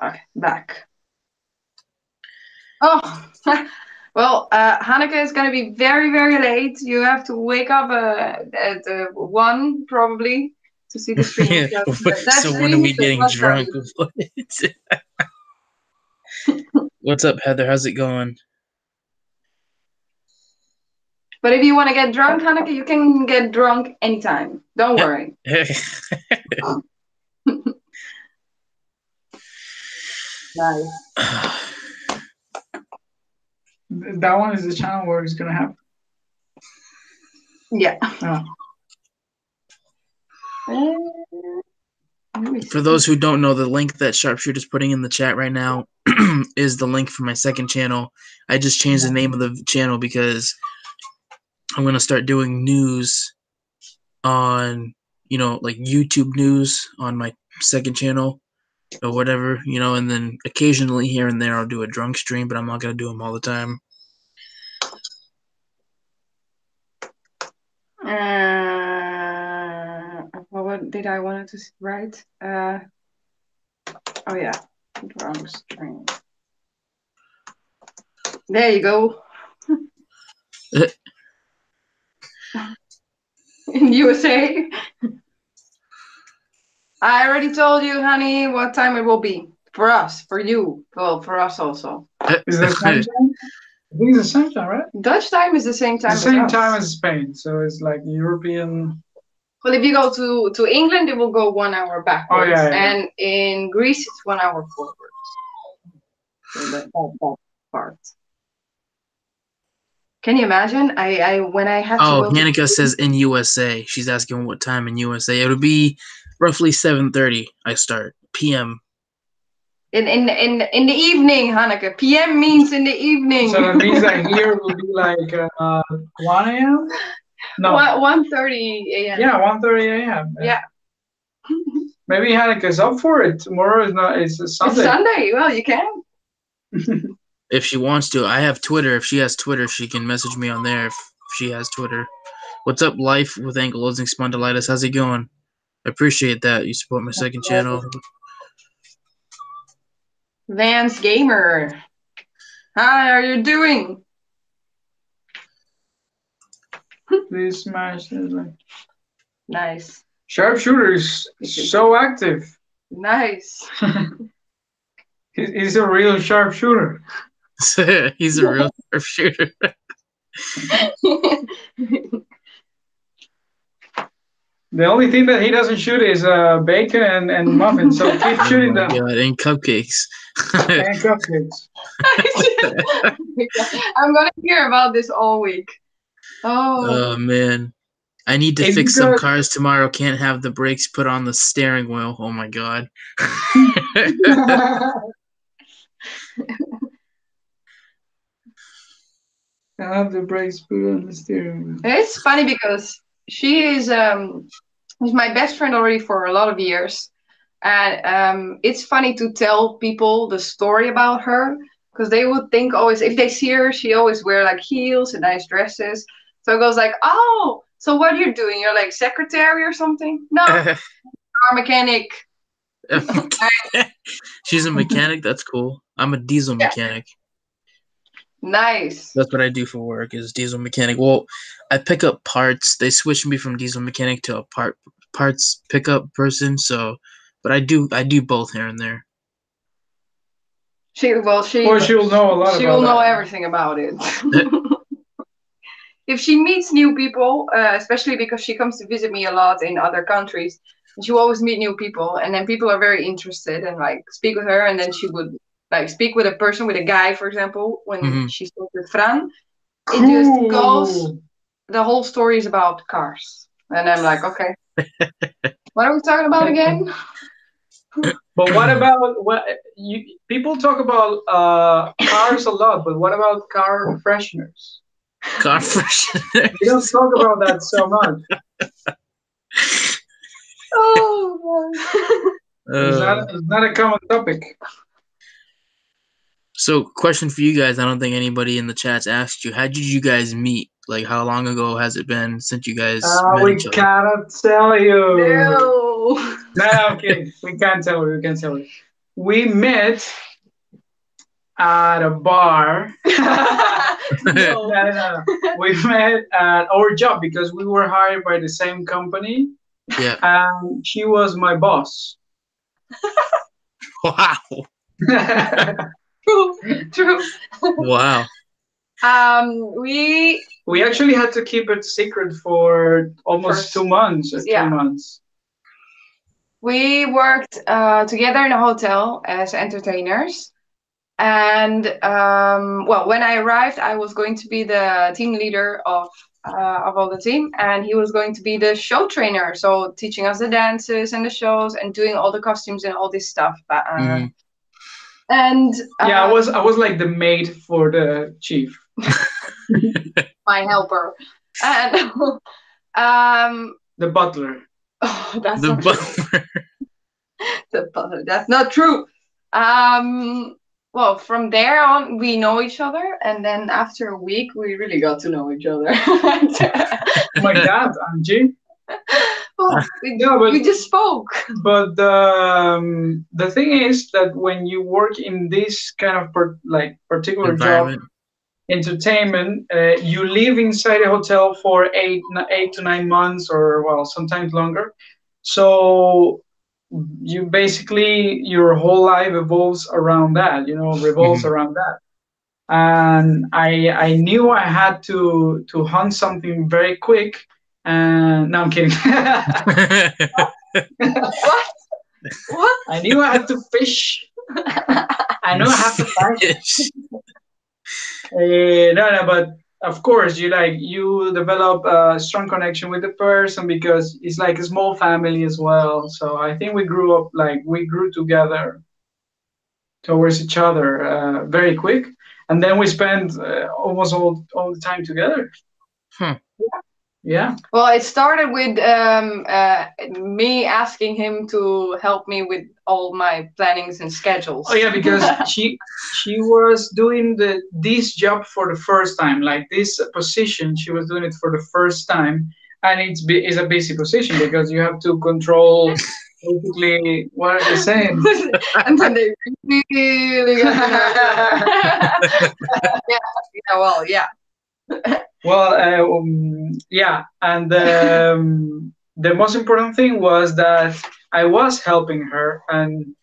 Okay, back. Oh, well, Hanukkah is going to be very, very late. You have to wake up at 1 probably to see the stream. So when are we getting drunk? What's up, Heather? How's it going? But if you want to get drunk, Hanukkah, you can get drunk anytime. Don't worry. Nice. That one is the channel where it's gonna happen. Yeah. For those who don't know, the link that Sharpshooter's putting in the chat right now is the link for my second channel. I just changed the name of the channel because I'm going to start doing news on, like YouTube news on my second channel or whatever, and then occasionally here and there I'll do a drunk stream, but I'm not going to do them all the time. What did I want to write? Oh yeah, drunk stream. There you go. In USA. I already told you, honey, what time it will be. For us, for you. Well, for us also. Is that same time? I think it's the same time, right? Dutch time is the same time the same as time us. as Spain, so it's like European. Well, if you go to England, it will go 1 hour backwards. Oh, yeah. And in Greece, it's 1 hour forwards. So that part. Can you imagine? When I had to Oh, go Hanukkah says in USA. She's asking what time in USA. It'll be Roughly 7:30. I start p.m. In the evening, Hanneke. PM means in the evening. So that means that here will be like 1 a.m. No, 1:30 a.m. Yeah, 1:30 a.m. Yeah. Maybe Hanneke's up for it. Tomorrow is not. It's a Sunday. It's Sunday. Well, you can. If she wants to. I have Twitter. If she has Twitter, she can message me on there if she has Twitter. What's up, Life with Ankylosing Spondylitis? How's it going? I appreciate that. You support my second channel. Vance Gamer. How are you doing? Please smash it. Nice. Sharpshooter is so active. Nice. He's a real sharpshooter. He's a real sharpshooter. The only thing that he doesn't shoot is bacon and muffins. So keep shooting them. God, and cupcakes. And cupcakes. I'm gonna hear about this all week. Oh man. I need to fix some cars tomorrow. Can't have the brakes put on the steering wheel. Oh my God. I have the brakes put on the steering wheel. It's funny because she is she's my best friend already for a lot of years, and it's funny to tell people the story about her because they would think always if they see her, she always wear like heels and nice dresses. So it goes like, oh, so what are you doing? You're like secretary or something? No, car mechanic. She's a mechanic. That's cool. I'm a diesel mechanic. Nice. That's what I do for work is diesel mechanic. Well, I pick up parts. They switched me from diesel mechanic to a parts pickup person. So, but I do both here and there. She'll know a lot. She'll know everything about it. If she meets new people, especially because she comes to visit me a lot in other countries, she will always meet new people, and then people are very interested and like speak with her, and then she would like speak with a person, with a guy, for example, when she spoke with Fran. Cool. It just goes, the whole story is about cars. And I'm like, okay. What are we talking about again? But what about, people talk about cars a lot, but what about car fresheners? Car fresheners? We don't talk about that so much. Oh, it's not a common topic. So, question for you guys. I don't think anybody in the chat's asked you. How did you guys meet? Like, how long ago has it been since you guys met each other? We cannot tell you. No. No, okay. We can't tell you. We can't tell you. We met at a bar. No. We met at our job because we were hired by the same company. Yeah. And she was my boss. Wow. True. Wow. We actually had to keep it secret for almost 2 months. 3 months. We worked together in a hotel as entertainers, and well, when I arrived, I was going to be the team leader of all the team, and he was going to be the show trainer, so teaching us the dances and the shows and doing all the costumes and all this stuff. And I was like the maid for the chief. My helper. And the butler. Oh, that's the not butler. true. The butler. That's not true. Well, from there on, we know each other, and then after a week, we really got to know each other. Oh my God, Angie. Well, we just spoke. But the thing is that when you work in this kind of particular job, entertainment, you live inside a hotel for 8 to 9 months, or well, sometimes longer. So you basically, your whole life evolves around that, revolves around that. And I knew I had to hunt something very quick. And no, I'm kidding. What? I knew I had to fish. I knew I had to fish. No, but of course, you develop a strong connection with the person because it's like a small family as well. So I think we grew up we grew together towards each other very quick, and then we spent almost all the time together. Huh. Yeah. Well, it started with me asking him to help me with all my plannings and schedules. Oh yeah, because she was doing this job for the first time, like this position. She was doing it for the first time, and it's a busy position because you have to control basically what are they saying. And then they really get to know. Yeah, well, yeah. Well, yeah, and the most important thing was that I was helping her, and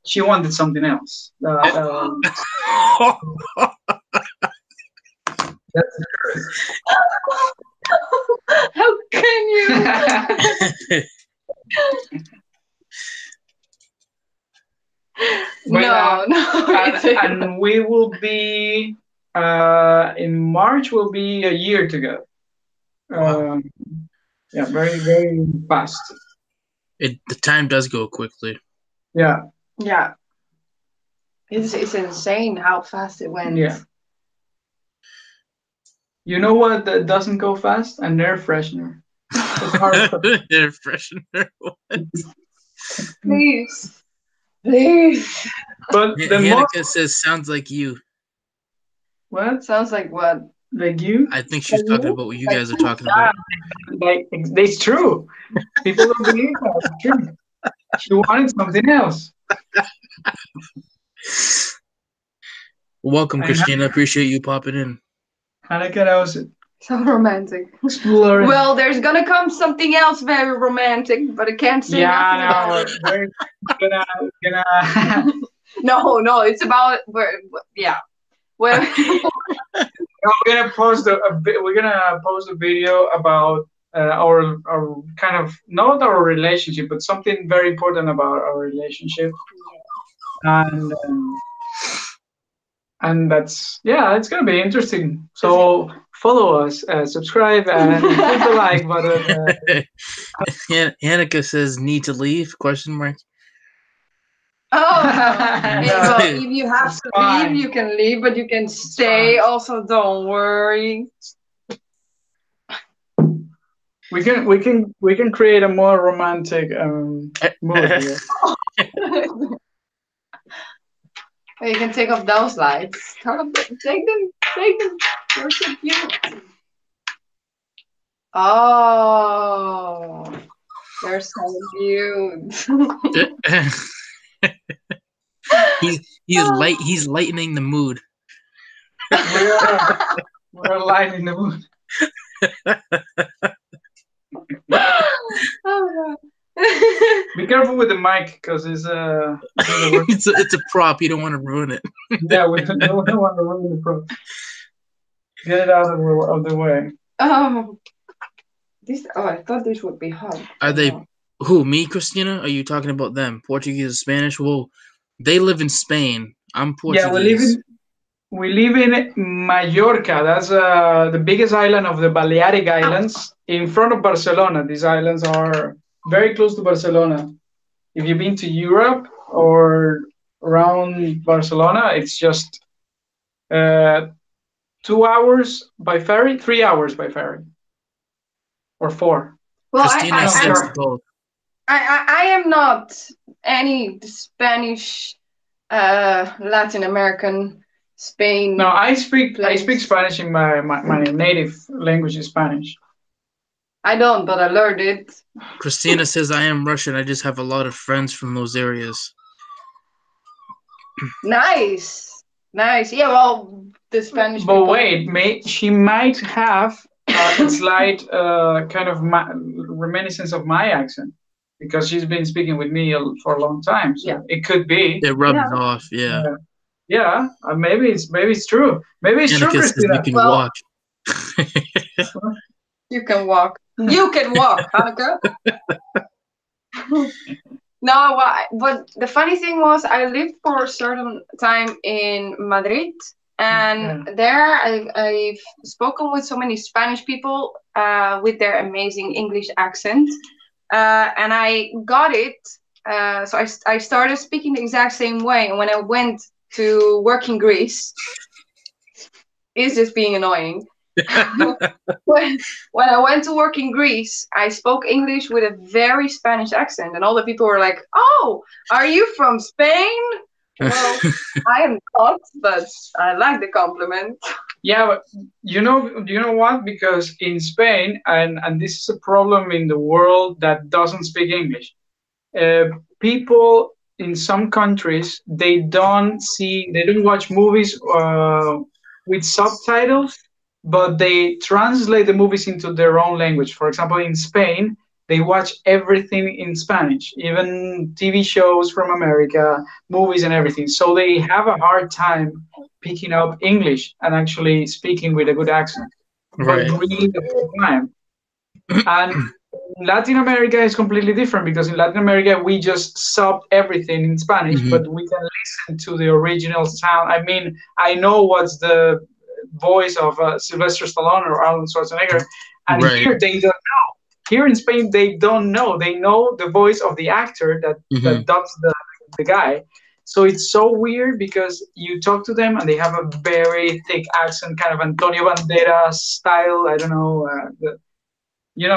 she wanted something else. How can you? No. And we will be in March. Will be a year together. Wow. Yeah, very very fast. The time does go quickly. Yeah. Yeah. It's insane how fast it went. Yeah. You know what doesn't go fast? An air freshener. Air freshener. Please. Please. But the Hanika says, sounds like you. What? Sounds like what? Like you? I think she's talking about what you guys are talking about. Like, it's true. People don't believe that. It's true. She wanted something else. Welcome, Christina. Appreciate you popping in. Hanika, that was So romantic. exploring. Well, there's gonna come something else very romantic, but I can't say nothing about it. We're gonna No, it's about yeah. Well, we're gonna post a video about our kind of not our relationship, but something very important about our relationship, and that's it's gonna be interesting. So follow us, subscribe, and hit the like button. Hanika says, "Need to leave?" Question mark. oh, No. well, if you have to leave, you can leave, but you can stay. Also, don't worry. We can create a more romantic mood here. You can take off those lights. Take them. They're so cute. Oh, they're so cute. He's lightening the mood. We're lightening the mood. Oh, be careful with the mic because it's it's a prop. You don't want to ruin it. Yeah, we don't want to ruin the prop. Get it out of the way. I thought this would be hot. Are they? Who? Me, Christina? Are you talking about them? Portuguese or Spanish? Well, they live in Spain. I'm Portuguese. Yeah, we live in Mallorca. That's the biggest island of the Balearic Islands, in front of Barcelona. These islands are very close to Barcelona. If you've been to Europe or around Barcelona, it's just 2 hours by ferry, 3 hours by ferry, or 4. Well, Christina says both. I am not any Spanish, Latin American, Spain. No, I speak Spanish in my native language is Spanish. I don't, but I learned it. Christina says, I am Russian. I just have a lot of friends from those areas. Nice. Yeah, well, the Spanish But people... wait, she might have a slight kind of reminiscence of my accent because she's been speaking with me for a long time. So it could be. It rubs off, Yeah, maybe it's true. Maybe it's true, Christina. You can walk. You can walk. You can walk, Hanukkah. No, but the funny thing was I lived for a certain time in Madrid, And there I've spoken with so many Spanish people with their amazing English accent. And I got it. So I started speaking the exact same way. And when I went to work in Greece, it's just being annoying. when I went to work in Greece, I spoke English with a very Spanish accent. And all the people were like, "Oh, are you from Spain?" Well, I am not, but I like the compliment. Yeah, but you know what? Because in Spain, and this is a problem in the world that doesn't speak English. People in some countries they don't watch movies with subtitles, but they translate the movies into their own language. For example, in Spain, they watch everything in Spanish, even TV shows from America, movies and everything. So they have a hard time picking up English and actually speaking with a good accent, but Right. reading the whole time. And Latin America is completely different because in Latin America we just sub everything in Spanish, but we can listen to the original sound. I mean, I know what's the voice of Sylvester Stallone or Arnold Schwarzenegger, and Right. here they don't know. Here in Spain, they don't know. They know the voice of the actor that dubs the guy. So it's so weird because you talk to them and they have a very thick accent, kind of Antonio Banderas style. I don't know.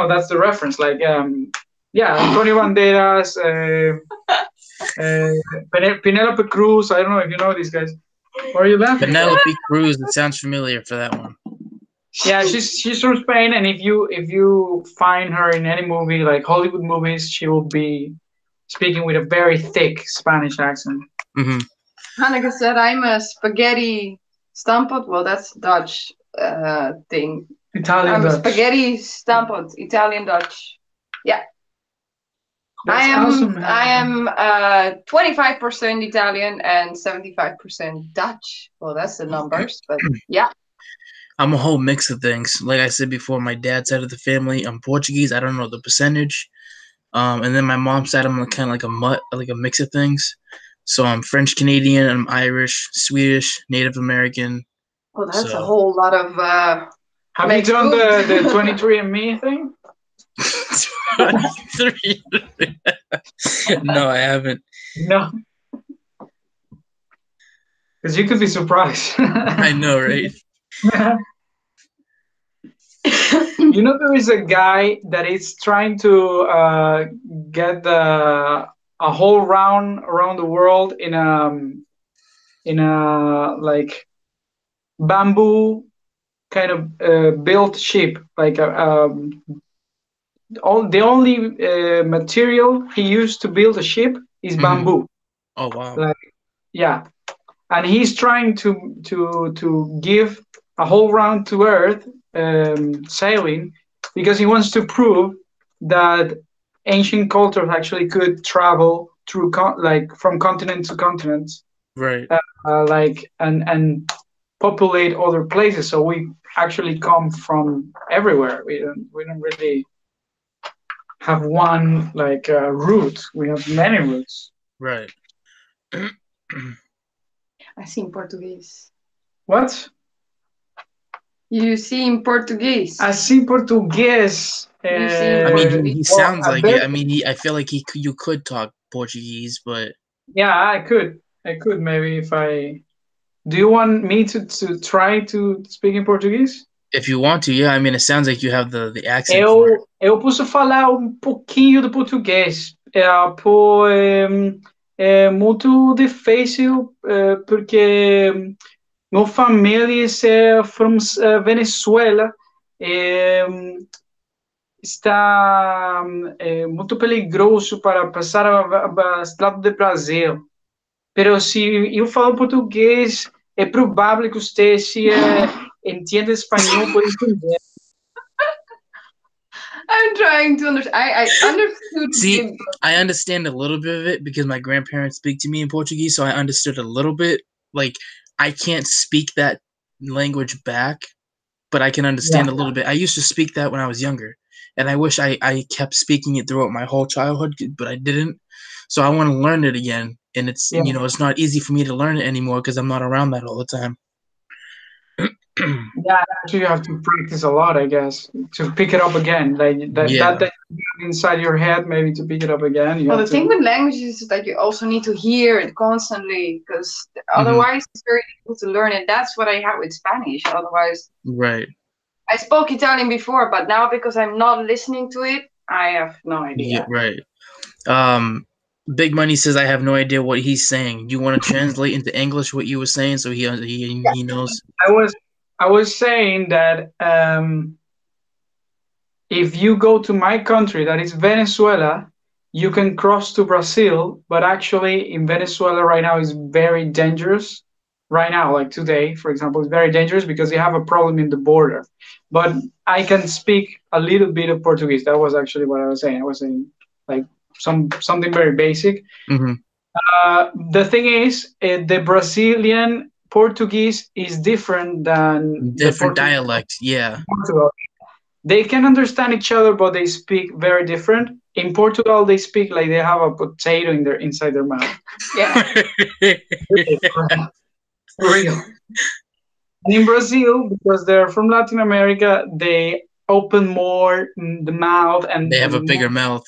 That's the reference. Like, Antonio Banderas, Penelope Cruz. I don't know if you know these guys. Why are you laughing? Penelope Cruz. It sounds familiar for that one. Yeah, she's from Spain, and if you find her in any movie, like Hollywood movies, she will be speaking with a very thick Spanish accent. Hanneke said, "I'm a spaghetti stampot." Well, that's Dutch thing. Italian I'm Dutch. a spaghetti stampot, Italian Dutch. Yeah. That's I am awesome, I am 25% Italian and 75% Dutch. Well, that's the numbers, but yeah. I'm a whole mix of things. Like I said before, my dad's side of the family, I'm Portuguese. I don't know the percentage. And then my mom's side, I'm kind of like a mutt, like a mix of things. So I'm French Canadian, I'm Irish, Swedish, Native American. Well, that's a whole lot of. Have you done the 23andMe thing? 23. No, I haven't. No. Because you could be surprised. I know, right? There is a guy that is trying to get a whole round around the world in a like bamboo kind of built ship, like the only material he used to build a ship is bamboo. Oh wow! Like, yeah, and he's trying to give a whole round to Earth sailing because he wants to prove that ancient cultures actually could travel through from continent to continent, right? And populate other places. So we actually come from everywhere. We don't really have one route. We have many routes. Right. Assim português. What? You seem Portuguese. Assim português. I mean, he sounds like it. I mean, I feel like you could talk Portuguese, but yeah, I could maybe if I. Do you want me to try to speak in Portuguese? If you want to, yeah. I mean, it sounds like you have the accent. Eu posso falar pouquinho de português. É muito difícil porque minha família é from Venezuela. Está muito perigoso para passar a estrada do Brasil. Pero se eu falo português, é provável que você se entenda espanhol por entender. I'm trying to understand. I understood. See, I understand a little bit of it because my grandparents speak to me in Portuguese, so I understood a little bit. Like, I can't speak that language back, but I can understand a little bit. I used to speak that when I was younger, and I wish I kept speaking it throughout my whole childhood, but I didn't. So I want to learn it again, and it's it's not easy for me to learn it anymore because I'm not around that all the time. Yeah, actually, you have to practice a lot, I guess, to pick it up again. Like Yeah. that you have inside your head, maybe to pick it up again. You Well, have the thing with languages is that you also need to hear it constantly, because otherwise it's very difficult to learn it. That's what I had with Spanish. Otherwise, Right. I spoke Italian before, but now because I'm not listening to it, I have no Yeah. idea. Right. Big Money says I have no idea what he's saying. Do you want to translate into English what you were saying so he knows? I was saying that if you go to my country, that is Venezuela, you can cross to Brazil, but actually in Venezuela right now is very dangerous. Right now, like today, for example, it's very dangerous because they have a problem in the border. But I can speak a little bit of Portuguese. That was actually what I was saying. I was saying like something very basic. Mm-hmm. The thing is, the Brazilian Portuguese is different than the Different Portuguese dialect. Yeah. of Portugal. They can understand each other, but they speak very different. In Portugal, they speak like they have a potato inside their mouth. Yeah. For real. And in Brazil, because they're from Latin America, they open more the mouth They have a and bigger mouth.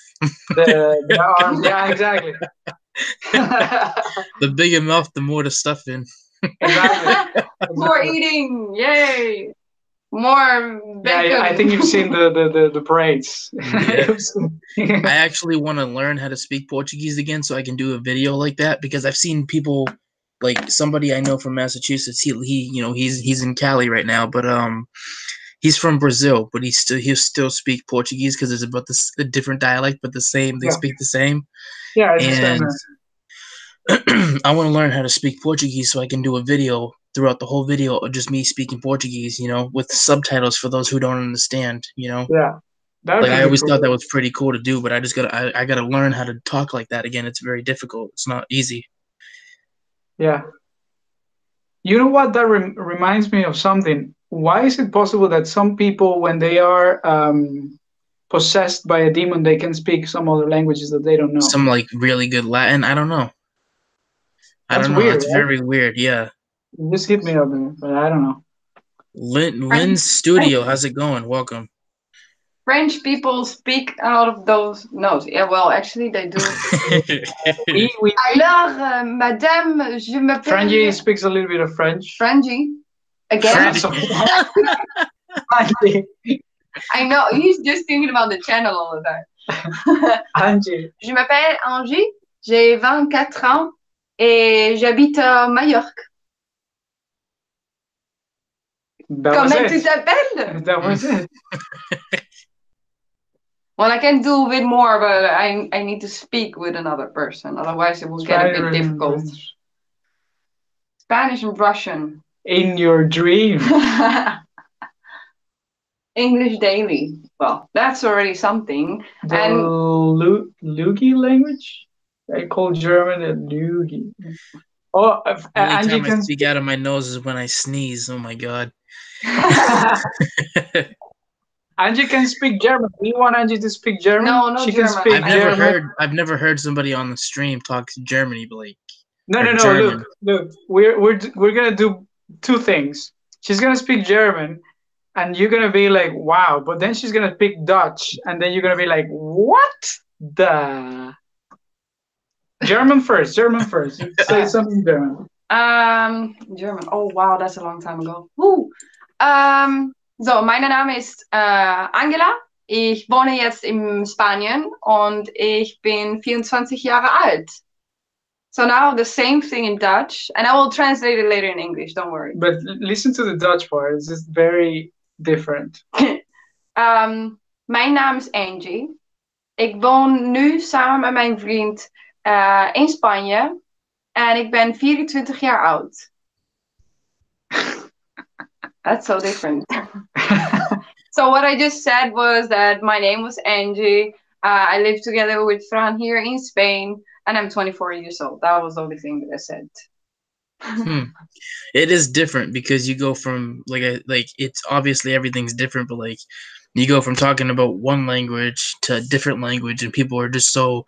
the arms. Yeah, exactly. The bigger mouth, the more the stuff in. Exactly. More eating, yay! More bacon. Yeah, I think you've seen the parades. Yeah. I actually want to learn how to speak Portuguese again so I can do a video like that, because I've seen people, like somebody I know from Massachusetts. He's in Cali right now, but he's from Brazil, but he'll still speak Portuguese because it's about a different dialect, but the same. They speak the same. Yeah, it's the same. And I want to learn how to speak Portuguese so I can do a video throughout the whole video of just me speaking Portuguese, with subtitles for those who don't understand, Yeah. Like I always thought that was pretty cool to do, but I gotta learn how to talk like that again. It's very difficult. It's not easy. Yeah. You know what? That reminds me of something. Why is it possible that some people, when they are possessed by a demon, they can speak some other languages that they don't know? Some like really good Latin. I don't know. That's weird. That's very weird. Yeah. You just hit me up, but I don't know. Lynn's Studio, how's it going? Welcome. French people speak out of those notes. Yeah, well, actually, they do. Alors, madame, je m'appelle. Frangie speaks a little bit of French. Frangie? Again? I know, he's just thinking about the channel all the time. Angie. Je m'appelle Angie, j'ai 24 ans et j'habite à Majorque. Comment tu t'appelles? That was it. Well, I can do a bit more, but I need to speak with another person. Otherwise, it will get a bit difficult. Spanish and Russian. In your dream. English daily. Well, that's already something. The and Lugi language? I call German a Lugi. Oh, the only time I speak out of my nose is when I sneeze. Oh my god. Angie can speak German. Do you want Angie to speak German? No, she German. Can speak German. I've never heard somebody on the stream talk Germany, Blake. No. Look. We're gonna do two things. She's gonna speak German, and you're gonna be like, wow. But then she's gonna speak Dutch, and then you're gonna be like, what the? German first. Say something German. German. Oh wow, that's a long time ago. Woo. So, meine Name ist Angela. Ich wohne jetzt in Spanien und ich bin 24 Jahre alt. So now the same thing in Dutch, and I will translate it later in English, don't worry. But listen to the Dutch part, it's just very different. Mijn naam is Angie. Ik woon nu samen met mijn vriend in Spanje en ik ben 24 jaar oud. That's so different. So what I just said was that my name was Angie. I live together with Fran here in Spain, and I'm 24 years old. That was the only thing that I said. It is different because you go from like it's obviously everything's different, but like you go from talking about one language to a different language, and people are just so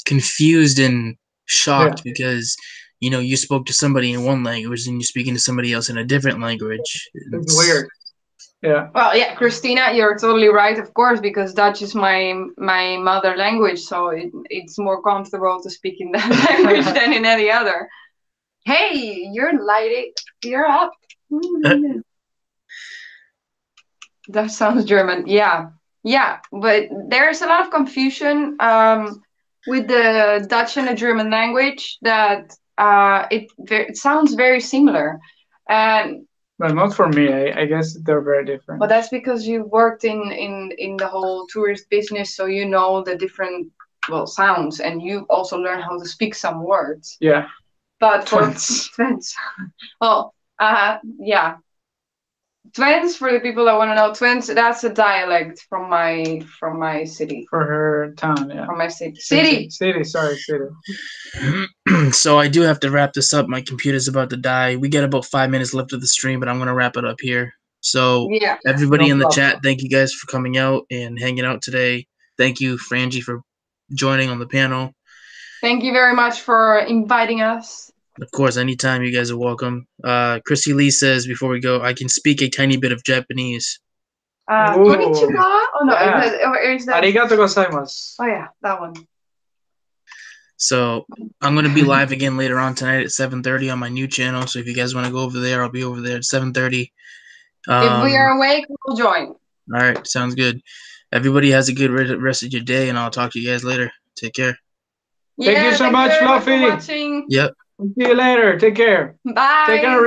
confused and shocked because you know, you spoke to somebody in one language and you're speaking to somebody else in a different language. It's weird. Yeah. Well, yeah, Christina, you're totally right, of course, because Dutch is my mother language, so it's more comfortable to speak in that language than in any other. Hey, you're up. That sounds German. Yeah, but there's a lot of confusion with the Dutch and the German language that it sounds very similar, and. But not for me. I guess they're very different. But that's because you worked in the whole tourist business, so you know the different sounds, and you also learn how to speak some words. Yeah. But for Twents. well, yeah. Twents, for the people that want to know, Twents, that's a dialect from my city. For her town, yeah. From my city. City. So I do have to wrap this up. My computer's about to die. We get about 5 minutes left of the stream, but I'm going to wrap it up here. So yeah. everybody No in the problem. chat, thank you guys for coming out and hanging out today. Thank you, Frangie, for joining on the panel. Thank you very much for inviting us. Of course, anytime, you guys are welcome. Chrissy Lee says, before we go, I can speak a tiny bit of Japanese. Konnichiwa? Oh, no, Yeah. is that... Arigato gozaimasu. Oh, yeah, that one. So I'm going to be live again later on tonight at 7:30 on my new channel. So if you guys want to go over there, I'll be over there at 7:30. If we are awake, we'll join. All right, sounds good. Everybody has a good rest of your day, and I'll talk to you guys later. Take care. Thank you so much, Fluffy. Yep. See you later. Take care. Bye. Take care.